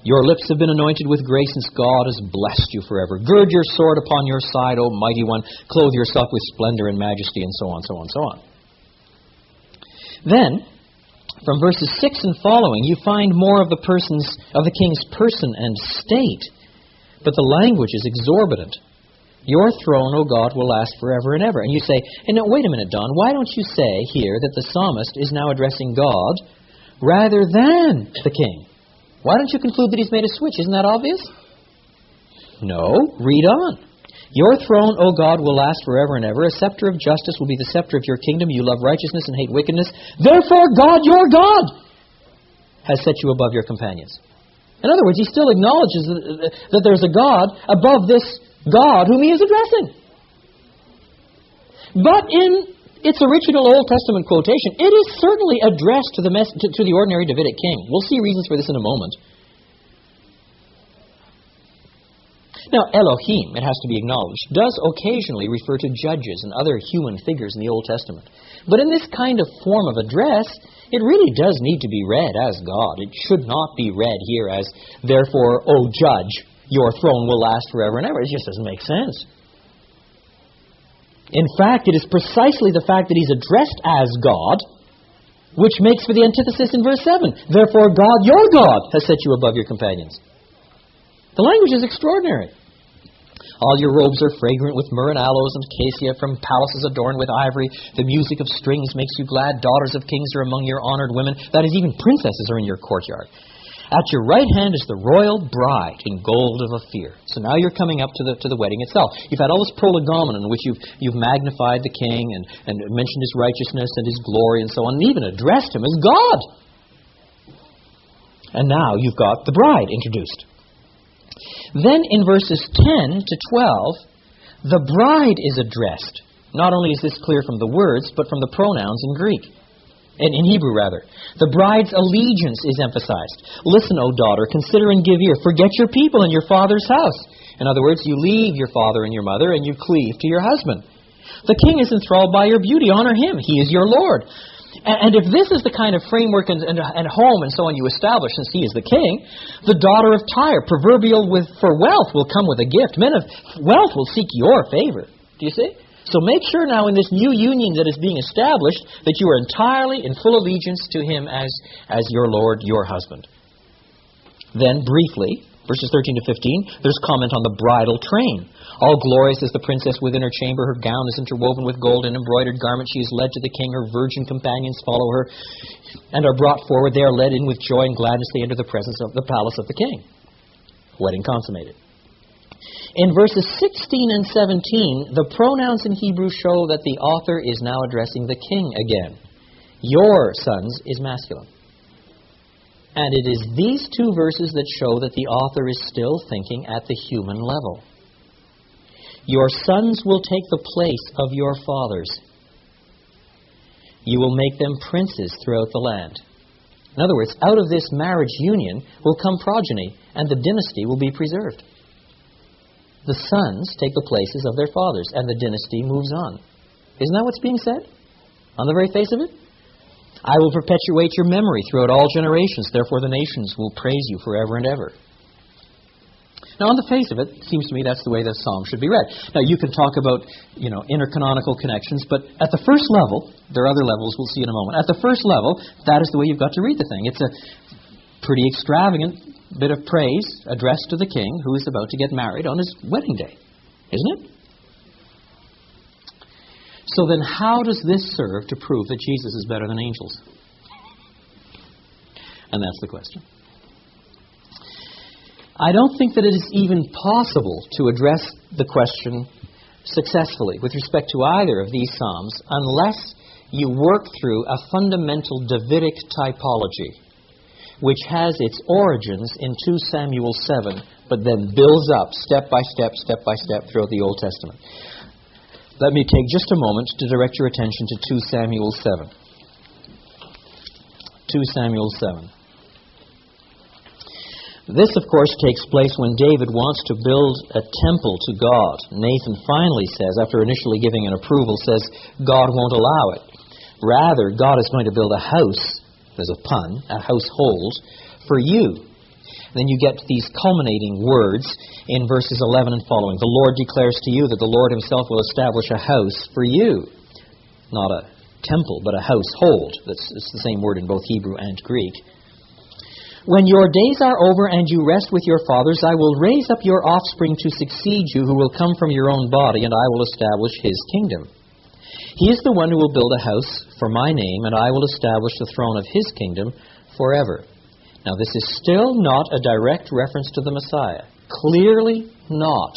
Your lips have been anointed with grace, since God has blessed you forever. Gird your sword upon your side, O mighty one. Clothe yourself with splendor and majesty, and so on, so on, so on. Then, from verses 6 and following, you find more of the king's person and state. But the language is exorbitant. Your throne, O God, will last forever and ever. And you say, and now, wait a minute, Don, why don't you say here that the psalmist is now addressing God rather than the king? Why don't you conclude that he's made a switch? Isn't that obvious? No. Read on. Your throne, O God, will last forever and ever. A scepter of justice will be the scepter of your kingdom. You love righteousness and hate wickedness. Therefore, God, your God, has set you above your companions. In other words, he still acknowledges that there's a God above this God whom he is addressing. But in its original Old Testament quotation, it is certainly addressed to the ordinary Davidic king. We'll see reasons for this in a moment. Now, Elohim, it has to be acknowledged, does occasionally refer to judges and other human figures in the Old Testament. But in this kind of form of address, it really does need to be read as God. It should not be read here as, therefore, O judge, your throne will last forever and ever. It just doesn't make sense. In fact, it is precisely the fact that he's addressed as God which makes for the antithesis in verse 7. Therefore, God, your God, has set you above your companions. The language is extraordinary. All your robes are fragrant with myrrh and aloes and cassia, from palaces adorned with ivory. The music of strings makes you glad. Daughters of kings are among your honored women. That is, even princesses are in your courtyard. At your right hand is the royal bride in gold of Ophir. So now you're coming up to the wedding itself. You've had all this prolegomenon in which you've magnified the king and mentioned his righteousness and his glory and so on, and even addressed him as God. And now you've got the bride introduced. Then in verses 10 to 12, the bride is addressed. Not only is this clear from the words, but from the pronouns in Greek. In Hebrew, rather. The bride's allegiance is emphasized. Listen, O daughter, consider and give ear. Forget your people and your father's house. In other words, you leave your father and your mother and you cleave to your husband. The king is enthralled by your beauty. Honor him. He is your Lord. And if this is the kind of framework and home and so on you establish, since he is the king, the daughter of Tyre, proverbial for wealth, will come with a gift. Men of wealth will seek your favor. Do you see? So make sure now in this new union that is being established that you are entirely in full allegiance to him as your Lord, your husband. Then briefly, verses 13 to 15, there's comment on the bridal train. All glorious is the princess within her chamber. Her gown is interwoven with gold and embroidered garment. She is led to the king. Her virgin companions follow her and are brought forward. They are led in with joy and gladness. They enter the presence of the palace of the king. Wedding consummated. In verses 16 and 17, the pronouns in Hebrew show that the author is now addressing the king again. Your sons is masculine. And it is these two verses that show that the author is still thinking at the human level. Your sons will take the place of your fathers. You will make them princes throughout the land. In other words, out of this marriage union will come progeny, and the dynasty will be preserved. The sons take the places of their fathers, and the dynasty moves on. Isn't that what's being said? On the very face of it? I will perpetuate your memory throughout all generations, therefore the nations will praise you forever and ever. Now, on the face of it, it seems to me that's the way the psalm should be read. Now, you can talk about, intercanonical connections, but at the first level, there are other levels we'll see in a moment. At the first level, that is the way you've got to read the thing. It's a pretty extravagant bit of praise addressed to the king who is about to get married on his wedding day, isn't it? So then how does this serve to prove that Jesus is better than angels? And that's the question. I don't think that it is even possible to address the question successfully with respect to either of these psalms unless you work through a fundamental Davidic typology, which has its origins in 2 Samuel 7, but then builds up step by step throughout the Old Testament. Let me take just a moment to direct your attention to 2 Samuel 7. 2 Samuel 7. This, of course, takes place when David wants to build a temple to God. Nathan finally says, after initially giving an approval, says, God won't allow it. Rather, God is going to build a house, there's a pun, a household, for you. Then you get these culminating words in verses 11 and following. The Lord declares to you that the Lord himself will establish a house for you. Not a temple, but a household. It's the same word in both Hebrew and Greek. When your days are over and you rest with your fathers, I will raise up your offspring to succeed you, who will come from your own body, and I will establish his kingdom. He is the one who will build a house for my name, and I will establish the throne of his kingdom forever. Now, this is still not a direct reference to the Messiah. Clearly not,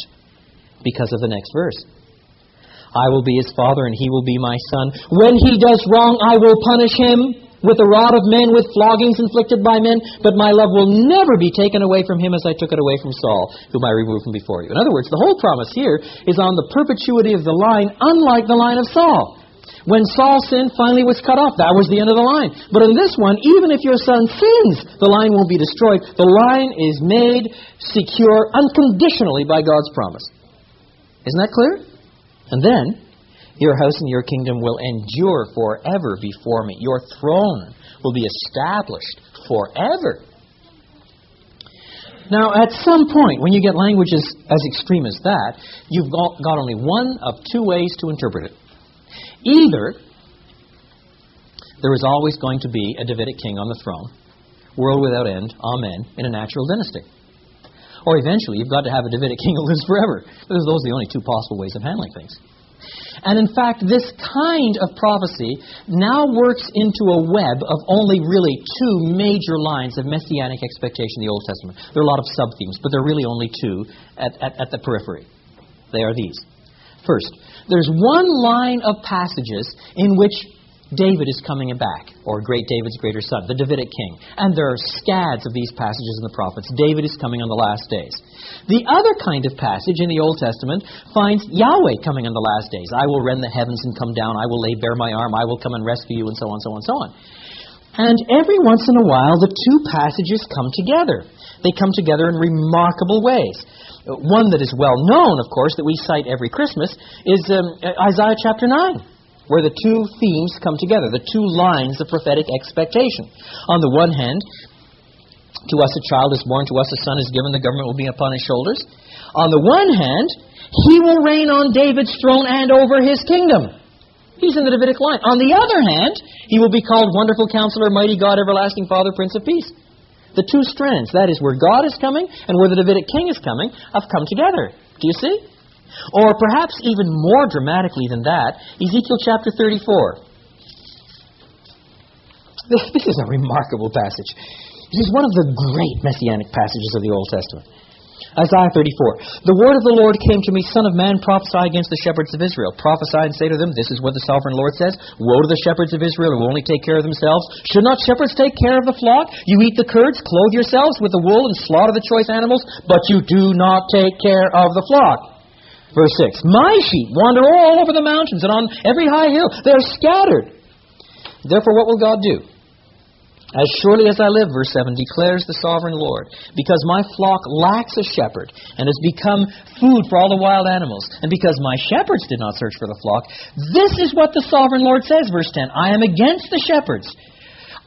because of the next verse. I will be his father, and he will be my son. When he does wrong, I will punish him with the rod of men, with floggings inflicted by men, but my love will never be taken away from him as I took it away from Saul, whom I removed from before you. In other words, the whole promise here is on the perpetuity of the line, unlike the line of Saul. When Saul sinned, finally was cut off. That was the end of the line. But in this one, even if your son sins, the line won't be destroyed. The line is made secure unconditionally by God's promise. Isn't that clear? And then, your house and your kingdom will endure forever before me. Your throne will be established forever. Now, at some point, when you get languages as extreme as that, you've got only one of two ways to interpret it. Either there is always going to be a Davidic king on the throne, world without end, amen, in a natural dynasty. Or eventually you've got to have a Davidic king who lives forever. Those are the only two possible ways of handling things. And in fact, this kind of prophecy now works into a web of only really two major lines of messianic expectation in the Old Testament. There are a lot of sub-themes, but there are really only two at the periphery. They are these. First, there's one line of passages in which David is coming back, or great David's greater son, the Davidic king. And there are scads of these passages in the prophets. David is coming on the last days. The other kind of passage in the Old Testament finds Yahweh coming on the last days. I will rend the heavens and come down. I will lay bare my arm. I will come and rescue you, and so on, so on, so on. And every once in a while, the two passages come together. They come together in remarkable ways. One that is well known, of course, that we cite every Christmas, is Isaiah chapter 9, where the two themes come together, the two lines of prophetic expectation. On the one hand, to us a child is born, to us a son is given, the government will be upon his shoulders. On the one hand, he will reign on David's throne and over his kingdom. He's in the Davidic line. On the other hand, he will be called Wonderful Counselor, Mighty God, Everlasting Father, Prince of Peace. The two strands, that is where God is coming and where the Davidic king is coming, have come together. Do you see? Or perhaps even more dramatically than that, Ezekiel chapter 34. This is a remarkable passage. It is one of the great messianic passages of the Old Testament. Isaiah 34. The word of the Lord came to me, Son of man, prophesy against the shepherds of Israel. Prophesy and say to them, this is what the sovereign Lord says. Woe to the shepherds of Israel who only take care of themselves. Should not shepherds take care of the flock? You eat the curds, clothe yourselves with the wool, and slaughter the choice animals, but you do not take care of the flock. Verse 6. My sheep wander all over the mountains and on every high hill. They are scattered. Therefore, what will God do? As surely as I live, verse 7, declares the sovereign Lord, because my flock lacks a shepherd and has become food for all the wild animals, and because my shepherds did not search for the flock, this is what the sovereign Lord says, verse 10, I am against the shepherds.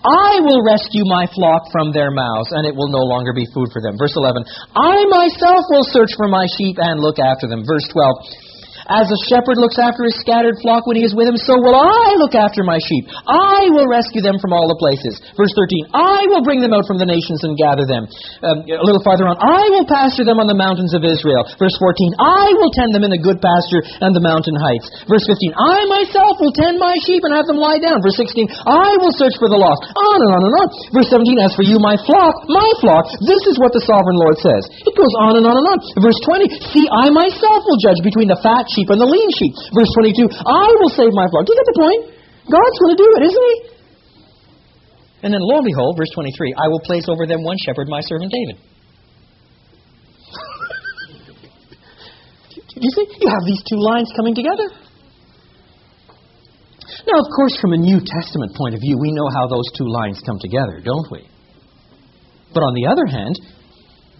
I will rescue my flock from their mouths, and it will no longer be food for them. Verse 11, I myself will search for my sheep and look after them. Verse 12, as a shepherd looks after his scattered flock when he is with him, so will I look after my sheep. I will rescue them from all the places. Verse 13, I will bring them out from the nations and gather them. A little farther on, I will pasture them on the mountains of Israel. Verse 14, I will tend them in a good pasture and the mountain heights. Verse 15, I myself will tend my sheep and have them lie down. Verse 16, I will search for the lost. On and on and on. Verse 17, as for you, my flock, this is what the sovereign Lord says. It goes on and on and on. Verse 20, see, I myself will judge between the fat sheep and the lean sheep. Verse 22, I will save my flock. Do you get the point? God's going to do it, isn't He? And then lo and behold, verse 23, I will place over them one shepherd, my servant David. Do you see? You have these two lines coming together. Now, of course, from a New Testament point of view, we know how those two lines come together, don't we? But on the other hand,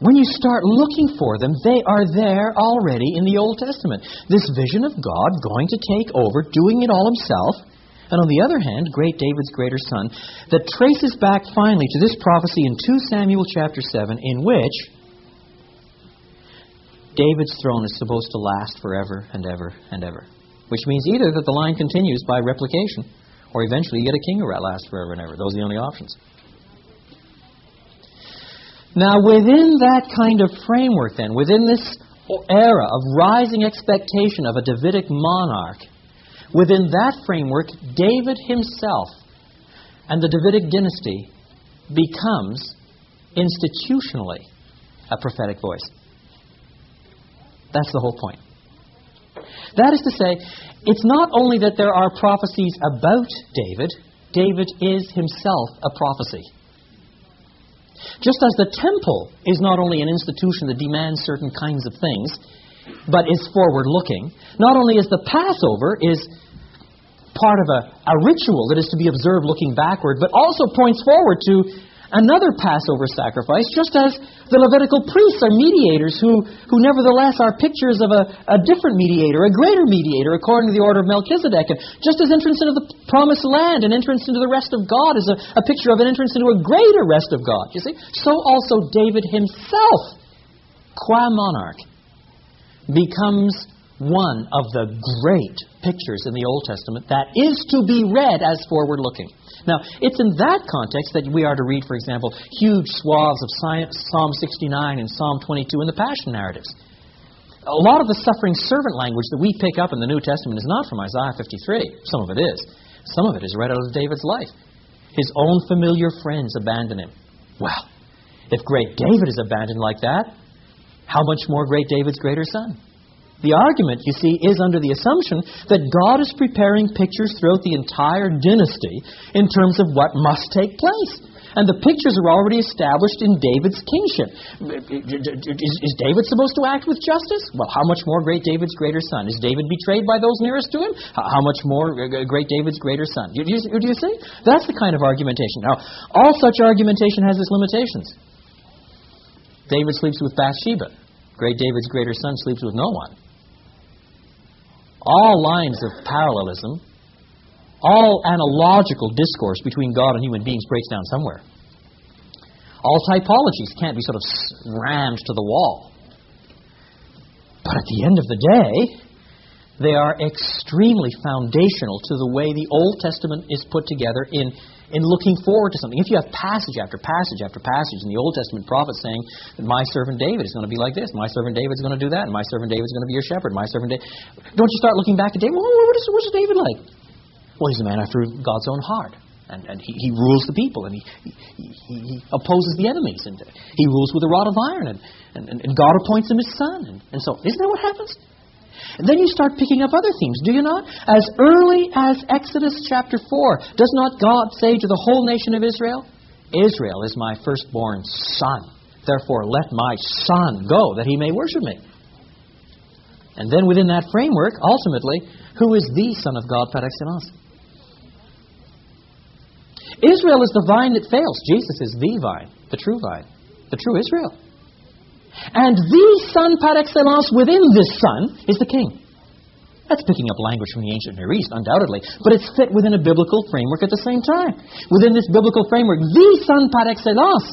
when you start looking for them, they are there already in the Old Testament. This vision of God going to take over, doing it all Himself. And on the other hand, great David's greater son, that traces back finally to this prophecy in 2 Samuel chapter 7, in which David's throne is supposed to last forever and ever and ever. Which means either that the line continues by replication, or eventually you get a king who lasts forever and ever. Those are the only options. Now, within that kind of framework, then, within this era of rising expectation of a Davidic monarch, within that framework, David himself and the Davidic dynasty becomes institutionally a prophetic voice. That's the whole point. That is to say, it's not only that there are prophecies about David, David is himself a prophecy. Just as the temple is not only an institution that demands certain kinds of things, but is forward-looking, not only is the Passover is part of a ritual that is to be observed looking backward, but also points forward to another Passover sacrifice, just as the Levitical priests are mediators who nevertheless are pictures of a different mediator, a greater mediator, according to the order of Melchizedek. And just as entrance into the promised land and entrance into the rest of God is a picture of an entrance into a greater rest of God, you see, so also David himself, qua monarch, becomes one of the great pictures in the Old Testament that is to be read as forward-looking. Now, it's in that context that we are to read, for example, huge swaths of Psalm 69 and Psalm 22 in the Passion narratives. A lot of the suffering servant language that we pick up in the New Testament is not from Isaiah 53. Some of it is. Some of it is right out of David's life. His own familiar friends abandon him. Well, if great David is abandoned like that, how much more great David's greater son? The argument, you see, is under the assumption that God is preparing pictures throughout the entire dynasty in terms of what must take place. And the pictures are already established in David's kingship. Is David supposed to act with justice? Well, how much more great David's greater son? Is David betrayed by those nearest to him? How much more great David's greater son? Do you see? That's the kind of argumentation. Now, all such argumentation has its limitations. David sleeps with Bathsheba. Great David's greater son sleeps with no one. All lines of parallelism, all analogical discourse between God and human beings breaks down somewhere. All typologies can't be sort of rammed to the wall. But at the end of the day, they are extremely foundational to the way the Old Testament is put together in looking forward to something. If you have passage after passage after passage in the Old Testament prophets saying that my servant David is going to be like this, my servant David is going to do that, and my servant David is going to be your shepherd, my servant David... Don't you start looking back at David? Well, what is David like? Well, he's a man after God's own heart. And he rules the people, and he opposes the enemies, and he rules with a rod of iron, and God appoints him his son. And so, isn't that what happens? And then you start picking up other themes, do you not? As early as Exodus chapter 4, does not God say to the whole nation of Israel, Israel is my firstborn son. Therefore, let my son go, that he may worship me. And then within that framework, ultimately, who is the Son of God par excellence? Israel is the vine that fails. Jesus is the vine, the true Israel. And the Son par excellence within this Son is the King. That's picking up language from the ancient Near East, undoubtedly, but it's fit within a biblical framework at the same time. Within this biblical framework, the Son par excellence,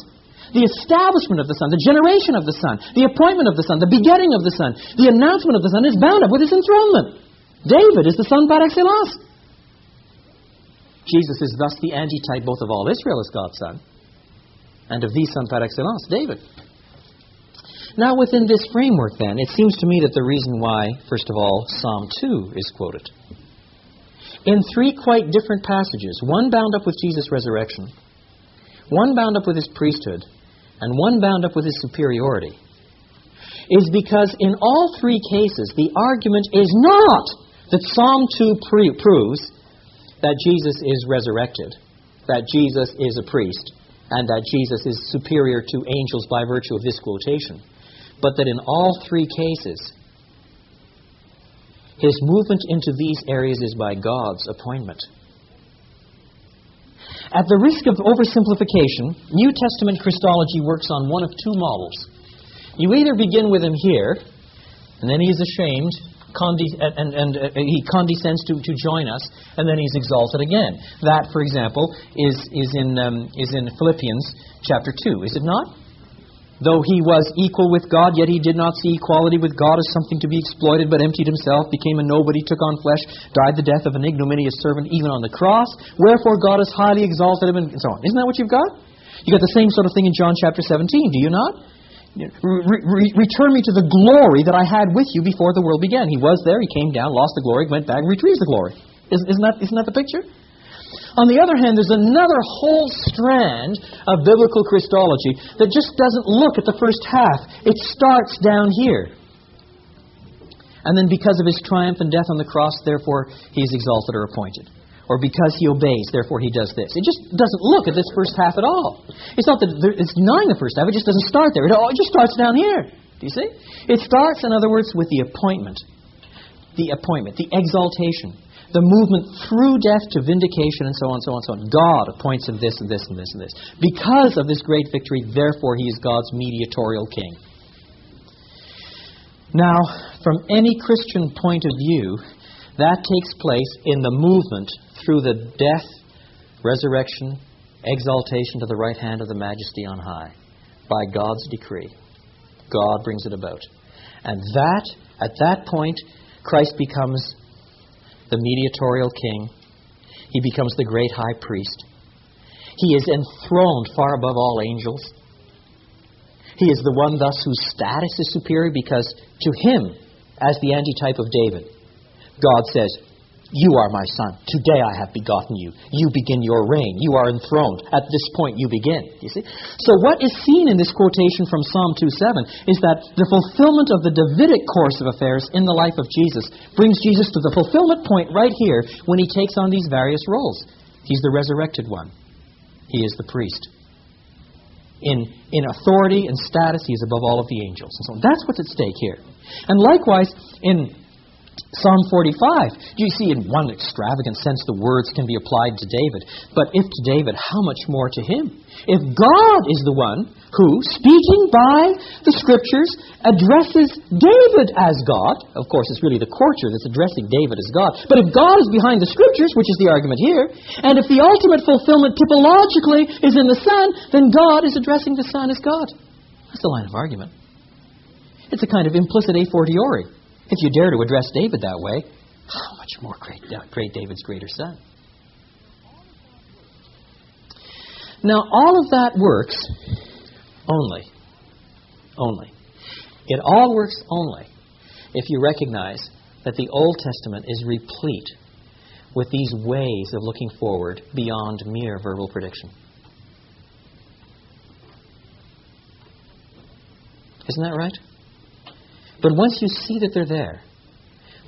the establishment of the Son, the generation of the Son, the appointment of the Son, the begetting of the Son, the announcement of the Son is bound up with His enthronement. David is the Son par excellence. Jesus is thus the antitype both of all Israel as God's Son and of the Son par excellence, David. Now within this framework then, it seems to me that the reason why, first of all, Psalm 2 is quoted in three quite different passages, one bound up with Jesus' resurrection, one bound up with His priesthood, and one bound up with His superiority, is because in all three cases the argument is not that Psalm 2 proves that Jesus is resurrected, that Jesus is a priest, and that Jesus is superior to angels by virtue of this quotation, but that in all three cases His movement into these areas is by God's appointment. At the risk of oversimplification, New Testament Christology works on one of two models. You either begin with Him here, and then He is ashamed, He condescends to join us, and then He's exalted again. That, for example, is in Philippians chapter 2, is it not? Though He was equal with God, yet He did not see equality with God as something to be exploited, but emptied Himself, became a nobody, took on flesh, died the death of an ignominious servant, even on the cross. Wherefore God has highly exalted Him, and so on. Isn't that what you've got? You got the same sort of thing in John chapter 17, do you not? Return me to the glory that I had with you before the world began. He was there, He came down, lost the glory, went back, and retrieves the glory. Isn't that the picture? On the other hand, there's another whole strand of biblical Christology that just doesn't look at the first half. It starts down here. And then because of His triumph and death on the cross, therefore He's exalted or appointed. Or because He obeys, therefore He does this. It just doesn't look at this first half at all. It's not that it's denying the first half, it just doesn't start there. It just starts down here. Do you see? It starts, in other words, with the appointment. The appointment, the exaltation. The movement through death to vindication, and so on, so on, so on. God appoints Him this and this and this and this. Because of this great victory, therefore He is God's mediatorial King. Now, from any Christian point of view, that takes place in the movement through the death, resurrection, exaltation to the right hand of the Majesty on high. By God's decree. God brings it about. And at that point, Christ becomes the mediatorial King. He becomes the great high priest. He is enthroned far above all angels. He is the one thus whose status is superior because to Him, as the antitype of David, God says, "You are my son. Today I have begotten you. You begin your reign. You are enthroned. At this point you begin." You see? So what is seen in this quotation from Psalm 2:7 is that the fulfillment of the Davidic course of affairs in the life of Jesus brings Jesus to the fulfillment point right here when He takes on these various roles. He's the resurrected one. He is the priest. In authority and status, He is above all of the angels. And so that's what's at stake here. And likewise, in Psalm 45, you see in one extravagant sense the words can be applied to David. But if to David, how much more to him? If God is the one who, speaking by the Scriptures, addresses David as God, of course it's really the courtier that's addressing David as God, but if God is behind the Scriptures, which is the argument here, and if the ultimate fulfillment typologically is in the Son, then God is addressing the Son as God. That's the line of argument. It's a kind of implicit a fortiori. If you dare to address David that way, how much more great David's greater son. Now, all of that works only. It all works only if you recognize that the Old Testament is replete with these ways of looking forward beyond mere verbal prediction. Isn't that right? But once you see that they're there,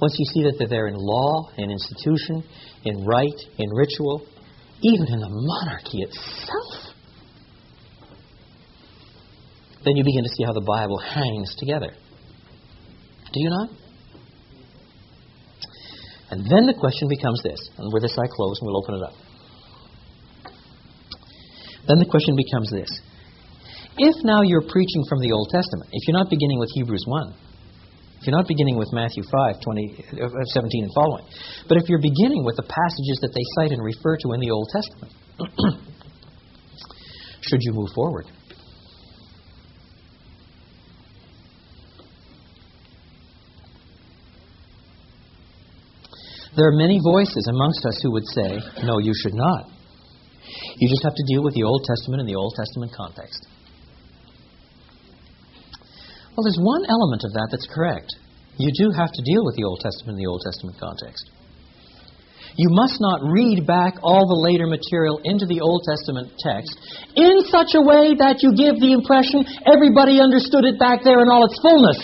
once you see that they're there in law, in institution, in rite, in ritual, even in the monarchy itself, then you begin to see how the Bible hangs together. Do you not? And then the question becomes this, and with this I close and we'll open it up. Then the question becomes this. If now you're preaching from the Old Testament, if you're not beginning with Hebrews 1, if you're not beginning with Matthew 5, 17 and following, but if you're beginning with the passages that they cite and refer to in the Old Testament, should you move forward? There are many voices amongst us who would say, no, you should not. You just have to deal with the Old Testament in the Old Testament context. Well, there's one element of that that's correct. You do have to deal with the Old Testament in the Old Testament context. You must not read back all the later material into the Old Testament text in such a way that you give the impression everybody understood it back there in all its fullness.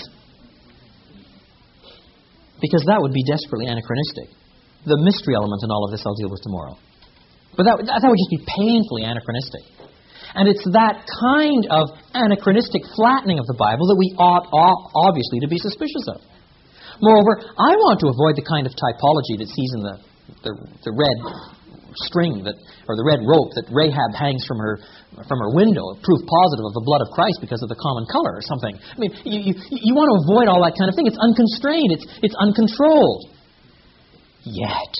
Because that would be desperately anachronistic. The mystery element in all of this I'll deal with tomorrow. But that would just be painfully anachronistic. And it's that kind of anachronistic flattening of the Bible that we ought obviously to be suspicious of. Moreover, I want to avoid the kind of typology that sees in the red string or the red rope that Rahab hangs from her window, proof positive of the blood of Christ because of the common color or something. I mean, you want to avoid all that kind of thing. It's unconstrained. It's uncontrolled. Yet,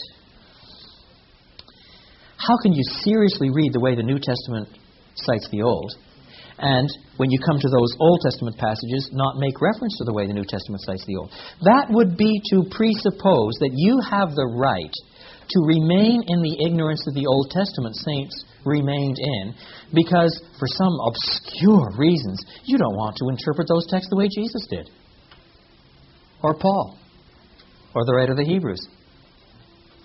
how can you seriously read the way the New Testament cites the Old, and when you come to those Old Testament passages, not make reference to the way the New Testament cites the Old? That would be to presuppose that you have the right to remain in the ignorance that the Old Testament saints remained in, because for some obscure reasons, you don't want to interpret those texts the way Jesus did, or Paul, or the writer of the Hebrews.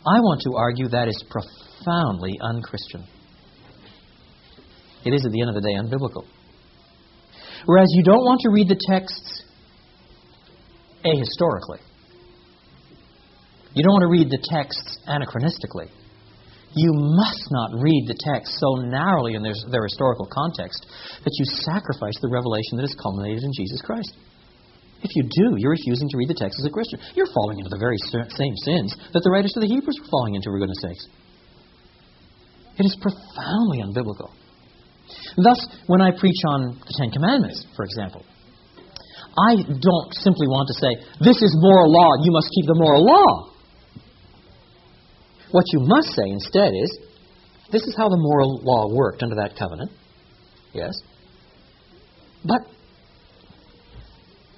I want to argue that is profoundly unchristian. It is, at the end of the day, unbiblical. Whereas you don't want to read the texts ahistorically. You don't want to read the texts anachronistically. You must not read the text so narrowly in their historical context that you sacrifice the revelation that is culminated in Jesus Christ. If you do, you're refusing to read the text as a Christian. You're falling into the very same sins that the writers of the Hebrews were falling into, for goodness sakes. It is profoundly unbiblical. Thus, when I preach on the Ten Commandments, for example, I don't simply want to say, this is moral law, you must keep the moral law. What you must say instead is, this is how the moral law worked under that covenant. Yes. But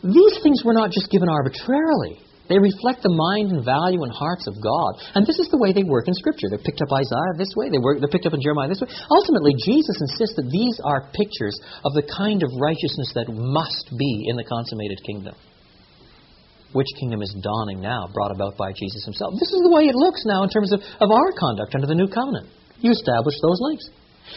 these things were not just given arbitrarily. They reflect the mind and value and hearts of God. And this is the way they work in Scripture. They're picked up Isaiah this way. They're picked up in Jeremiah this way. Ultimately, Jesus insists that these are pictures of the kind of righteousness that must be in the consummated kingdom. Which kingdom is dawning now, brought about by Jesus himself. This is the way it looks now in terms of our conduct under the new covenant. You establish those links.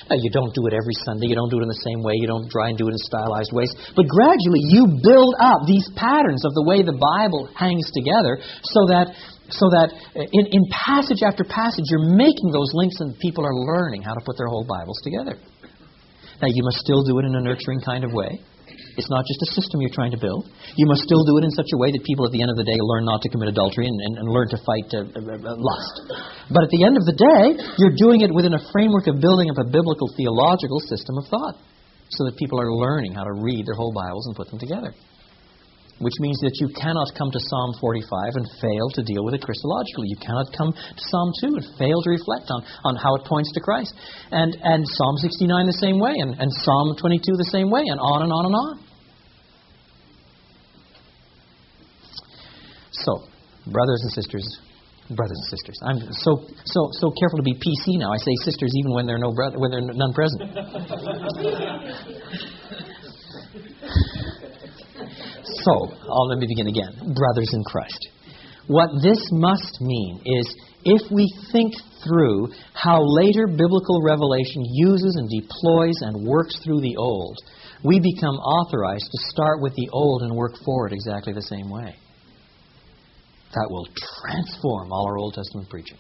Now, you don't do it every Sunday. You don't do it in the same way. You don't try and do it in stylized ways. But gradually, you build up these patterns of the way the Bible hangs together so that in passage after passage, you're making those links and people are learning how to put their whole Bibles together. Now, you must still do it in a nurturing kind of way. It's not just a system you're trying to build. You must still do it in such a way that people at the end of the day learn not to commit adultery and learn to fight lust. But at the end of the day, you're doing it within a framework of building up a biblical theological system of thought so that people are learning how to read their whole Bibles and put them together. Which means that you cannot come to Psalm 45 and fail to deal with it Christologically. You cannot come to Psalm 2 and fail to reflect on how it points to Christ. And Psalm 69 the same way, and Psalm 22 the same way, and on and on and on. So, brothers and sisters, I'm so careful to be PC now. I say sisters even when there are none present. So, let me begin again. Brothers in Christ, What this must mean is, if we think through how later biblical revelation uses and deploys and works through the Old, we become authorized to start with the Old and work forward exactly the same way. That will transform all our Old Testament preaching.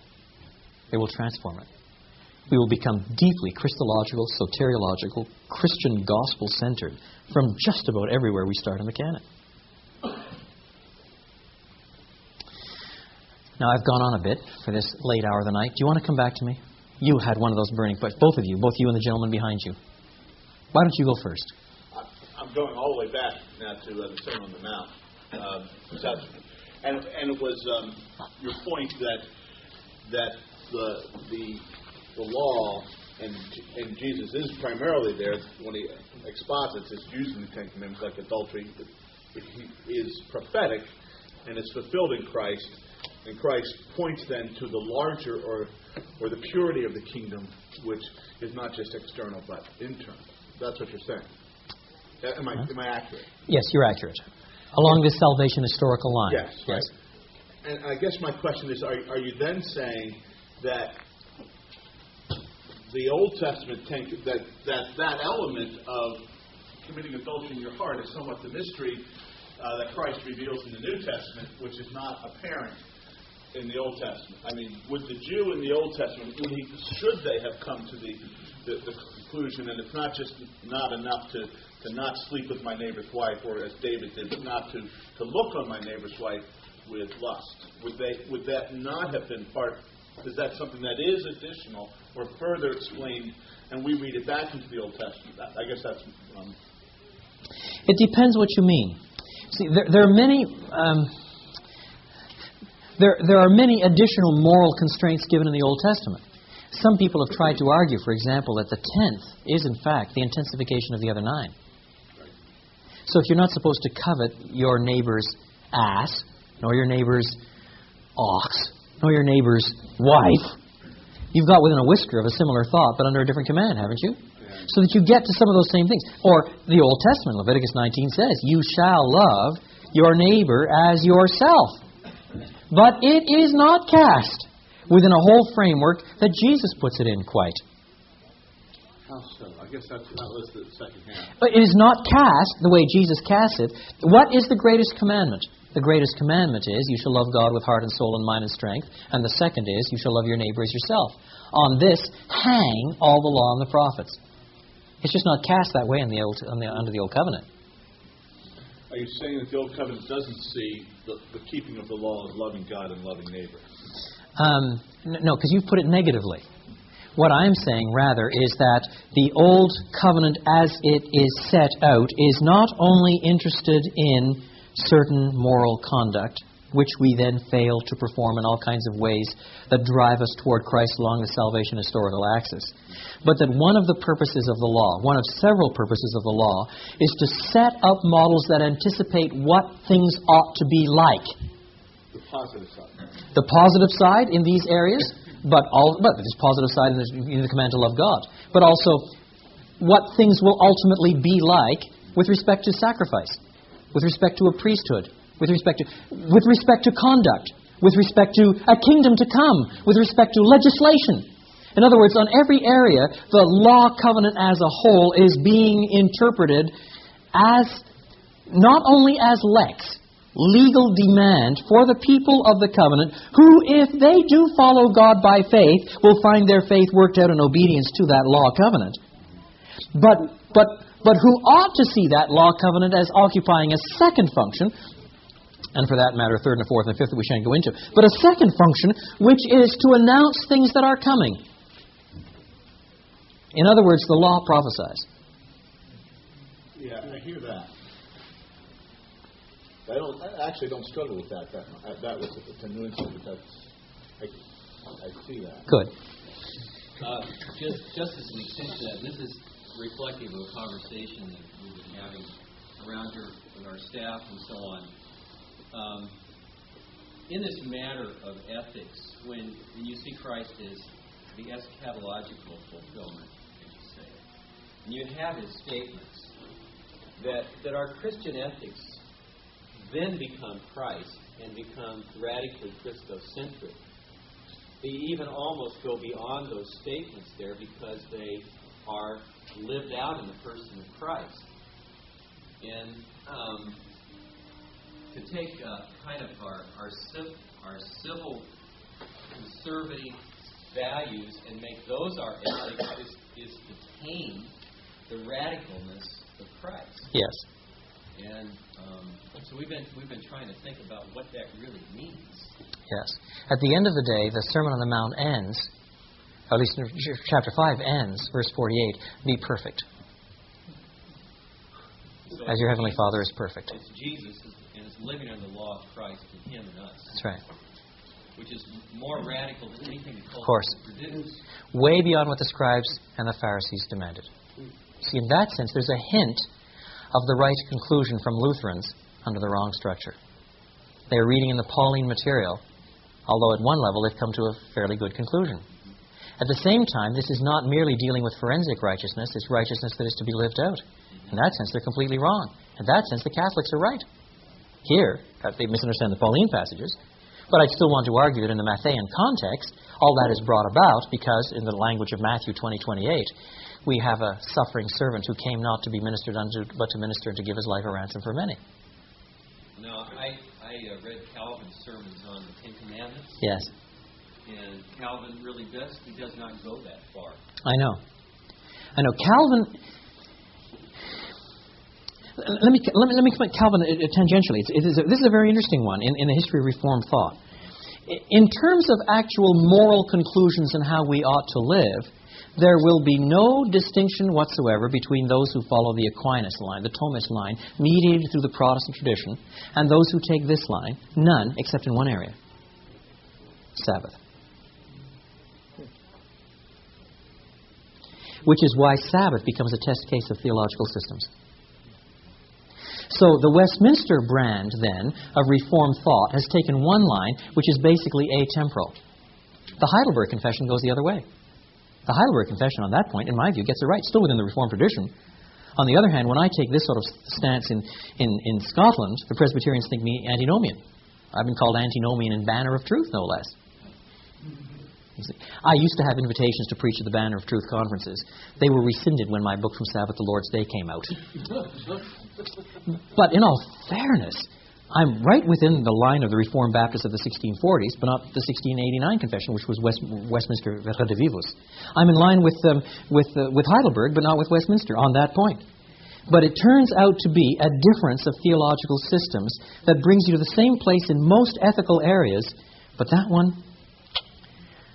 It will transform it. We will become deeply Christological, soteriological, Christian gospel-centered from just about everywhere we start in the canon. Now, I've gone on a bit for this late hour of the night. Do you want to come back to me? You had one of those burning questions. Both of you and the gentleman behind you. Why don't you go first? I'm going all the way back now to the Sermon on the Mount. And it was your point that the law and Jesus is primarily there when he exposits his using the Ten Commandments like adultery. He is prophetic and is fulfilled in Christ. And Christ points then to the larger or the purity of the kingdom, which is not just external but internal. That's what you're saying. Am I accurate? Yes, you're accurate. Along this salvation historical line. Yes. Right. And I guess my question is, are you then saying that the Old Testament that element of committing adultery in your heart is somewhat the mystery that Christ reveals in the New Testament, which is not apparent in the Old Testament? I mean, would the Jew in the Old Testament, should they have come to the conclusion, and it's not enough to not sleep with my neighbor's wife, or as David did, but not to look on my neighbor's wife with lust? Would that not have been part? Is that something that is additional or further explained, and we read it back into the Old Testament? I guess that's. It depends what you mean. See, there are many. There are many additional moral constraints given in the Old Testament. Some people have tried to argue, for example, that the 10th is, in fact, the intensification of the other 9. So if you're not supposed to covet your neighbor's ass, nor your neighbor's ox, nor your neighbor's wife, you've got within a whisker of a similar thought, but under a different command, haven't you? So that you get to some of those same things. Or the Old Testament, Leviticus 19 says, you shall love your neighbor as yourself. But it is not cast within a whole framework that Jesus puts it in quite. How so? I guess that was the second half. But it is not cast the way Jesus casts it. What is the greatest commandment? The greatest commandment is, you shall love God with heart and soul and mind and strength. And the second is, you shall love your neighbor as yourself. On this hang all the law and the prophets. It's just not cast that way under the Old Covenant. Are you saying that the Old Covenant doesn't see the keeping of the law as loving God and loving neighbor? No, because you've put it negatively. What I'm saying, rather, is that the Old Covenant as it is set out is not only interested in certain moral conduct, which we then fail to perform in all kinds of ways that drive us toward Christ along the salvation historical axis, but that one of the purposes of the law, one of several purposes of the law, is to set up models that anticipate what things ought to be like. The positive side. The positive side in these areas, but there's positive side in the command to love God, but also what things will ultimately be like with respect to sacrifice, with respect to a priesthood, with respect to conduct, with respect to a kingdom to come, with respect to legislation. In other words, on every area, the law covenant as a whole is being interpreted as not only as lex, legal demand for the people of the covenant, who, if they do follow God by faith, will find their faith worked out in obedience to that law covenant. But who ought to see that law covenant as occupying a second function, and for that matter, a third and a fourth and a fifth that we shan't go into, but a second function, which is to announce things that are coming. In other words, the law prophesies. Yeah, I hear that. I actually don't struggle with that. That was a new insight, but I see that. Good. Just as an extension of that, this is reflective of a conversation that we've been having around here with our staff and so on. In this matter of ethics, when you see Christ as the eschatological fulfillment, as you say, and you have his statements that our Christian ethics then become Christ and become radically Christocentric. They even almost go beyond those statements there because they are lived out in the person of Christ. And to take kind of our civil conservative values and make those our ethics is to tame the radicalness of Christ. Yes. And so we've been trying to think about what that really means. Yes. At the end of the day, the Sermon on the Mount ends, or at least chapter 5 ends, verse 48, be perfect, So as your Heavenly Father is perfect. It's Jesus, and it's living under the law of Christ in Him and us. That's right. Which is more radical than anything the culture Of course. could produce. Way beyond what the scribes and the Pharisees demanded. See, in that sense, there's a hint of the right conclusion from Lutherans under the wrong structure. They are reading in the Pauline material, although at one level they've come to a fairly good conclusion. At the same time, this is not merely dealing with forensic righteousness, it's righteousness that is to be lived out. In that sense, they're completely wrong. In that sense, the Catholics are right. Here, they misunderstand the Pauline passages, but I still want to argue that in the Matthean context, all that is brought about because, in the language of Matthew 20:28, we have a suffering servant who came not to be ministered unto, but to minister and to give his life a ransom for many. Now, I read Calvin's sermons on the Ten Commandments. Yes. And Calvin really he does not go that far. I know. Calvin. Let me comment Calvin tangentially. This is a very interesting one in the history of Reformed thought. In terms of actual moral conclusions and how we ought to live, there will be no distinction whatsoever between those who follow the Aquinas line, the Thomist line, mediated through the Protestant tradition, and those who take this line. None, except in one area. Sabbath. Which is why Sabbath becomes a test case of theological systems. So the Westminster brand, then, of Reformed thought has taken one line, which is basically atemporal. The Heidelberg Confession goes the other way. The Heidelberg Confession, on that point, in my view, gets it right, still within the Reformed tradition. On the other hand, when I take this sort of stance in Scotland, the Presbyterians think me antinomian. I've been called antinomian and banner of truth, no less. I used to have invitations to preach at the Banner of Truth conferences. They were rescinded when my book From Sabbath to Lord's Day came out. But in all fairness, I'm right within the line of the Reformed Baptists of the 1640s, but not the 1689 confession, which was Westminster Redivivus. I'm in line with Heidelberg, but not with Westminster on that point. But it turns out to be a difference of theological systems that brings you to the same place in most ethical areas, but that one,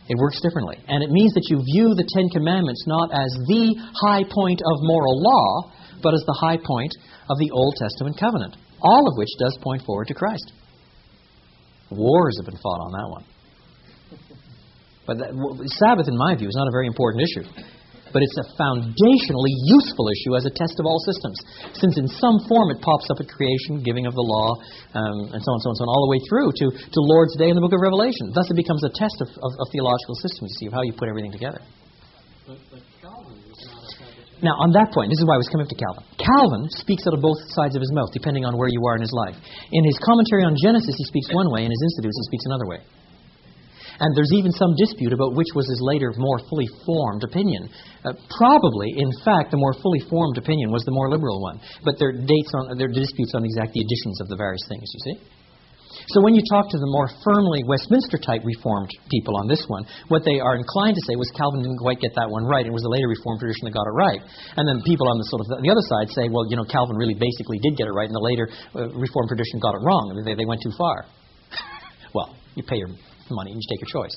it works differently. And it means that you view the Ten Commandments not as the high point of moral law, but as the high point of the Old Testament covenant, all of which does point forward to Christ. Wars have been fought on that one. But Sabbath, in my view, is not a very important issue. But it's a foundationally useful issue as a test of all systems, since in some form it pops up at creation, giving of the law, and so on, so on, so on, all the way through to Lord's Day in the book of Revelation. Thus it becomes a test of theological systems, you see, of how you put everything together. But Calvin was not a Sabbath. Now, on that point, this is why I was coming up to Calvin. Calvin speaks out of both sides of his mouth, depending on where you are in his life. In his commentary on Genesis, he speaks one way. In his Institutes, he speaks another way. And there's even some dispute about which was his later, more fully formed opinion. Probably, in fact, the more fully formed opinion was the more liberal one. But there are disputes on exactly the additions of the various things, you see. So when you talk to the more firmly Westminster-type Reformed people on this one, what they are inclined to say was Calvin didn't quite get that one right. It was the later Reformed tradition that got it right. And then people on the other side say, well, Calvin really basically did get it right, and the later Reformed tradition got it wrong. They went too far. Well, you pay your money and you take your choice.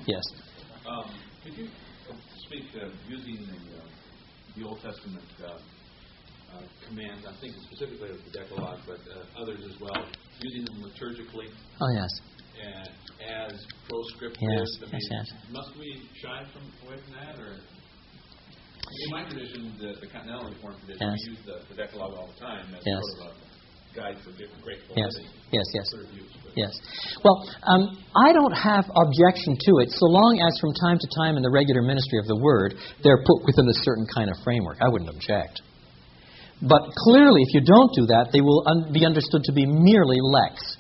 Yes. Could you speak using the Old Testament commands, I think specifically of the Decalogue, but others as well, using them liturgically? Oh, yes. As proscriptive? Yes, yes. Must we shy away from that? Or in my tradition, the Continental Reformed tradition, we use the Decalogue all the time as sort of a guide for different grateful living. Yes. Well, I don't have objection to it so long as from time to time in the regular ministry of the Word they're put within a certain kind of framework. I wouldn't object. But clearly, if you don't do that, they will be understood to be merely lex.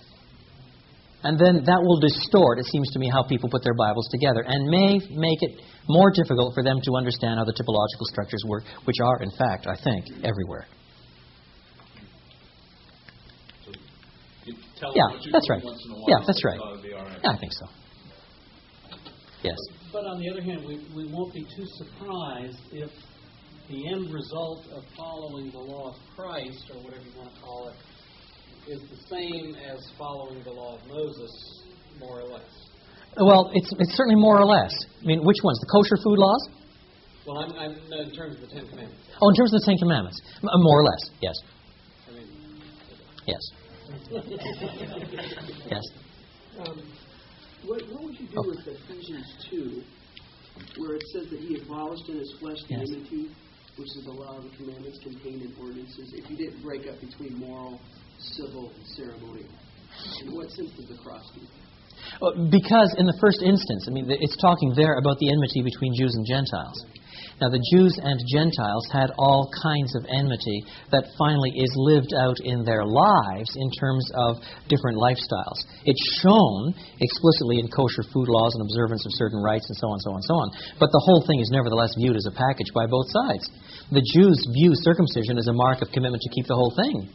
And then that will distort, it seems to me, how people put their Bibles together, and may make it more difficult for them to understand how the typological structures work, which are, in fact, I think, everywhere. Yeah, that's right. Yeah, that's right. Yeah, I think so. Yes. But on the other hand, we won't be too surprised if the end result of following the law of Christ, or whatever you want to call it, is the same as following the law of Moses, more or less. Well, it's certainly more or less. I mean, which ones? The kosher food laws? Well, I'm in terms of the Ten Commandments. Oh, in terms of the Ten Commandments. More or less, yes. I mean, yes. Yes. What would you do with Ephesians 2, where it says that he abolished in his flesh the enmity, which is the law of the commandments contained in ordinances, if he didn't break up between moral, civil, and ceremonial? In what sense does the cross do that? Well, because in the first instance, I mean, it's talking there about the enmity between Jews and Gentiles. Now, the Jews and Gentiles had all kinds of enmity that finally is lived out in their lives in terms of different lifestyles. It's shown explicitly in kosher food laws and observance of certain rites and so on, so on, so on. But the whole thing is nevertheless viewed as a package by both sides. The Jews view circumcision as a mark of commitment to keep the whole thing.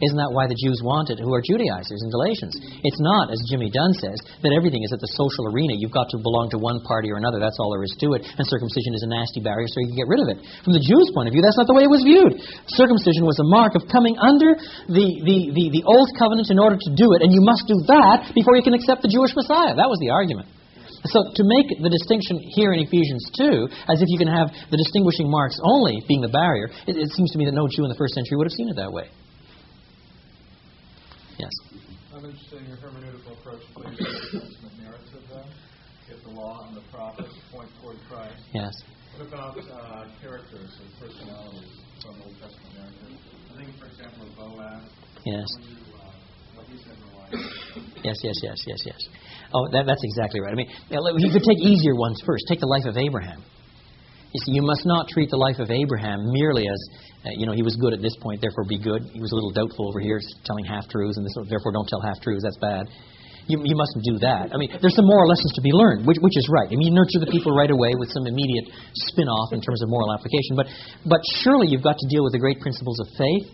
Isn't that why the Jews want it, who are Judaizers in Galatians? It's not, as Jimmy Dunn says, that everything is at the social arena. You've got to belong to one party or another. That's all there is to it. And circumcision is a nasty barrier, so you can get rid of it. From the Jews' point of view, that's not the way it was viewed. Circumcision was a mark of coming under the old covenant in order to do it, and you must do that before you can accept the Jewish Messiah. That was the argument. So to make the distinction here in Ephesians 2, as if you can have the distinguishing marks only being the barrier, it seems to me that no Jew in the first century would have seen it that way. Yes. I'm interested in your hermeneutical approach to the New Testament narrative, then. If the law and the prophets point toward Christ. Yes. What about characters or personalities from the Old Testament narrative? I think, for example, of Boaz. Yes. What he said in the life. Yes. Oh, that's exactly right. I mean, you could take easier ones first. Take the life of Abraham. You see, you must not treat the life of Abraham merely as, he was good at this point, therefore be good. He was a little doubtful over here, telling half-truths, and therefore don't tell half-truths. That's bad. You mustn't do that. I mean, there's some moral lessons to be learned, which is right. I mean, you nurture the people right away with some immediate spin-off in terms of moral application. But surely you've got to deal with the great principles of faith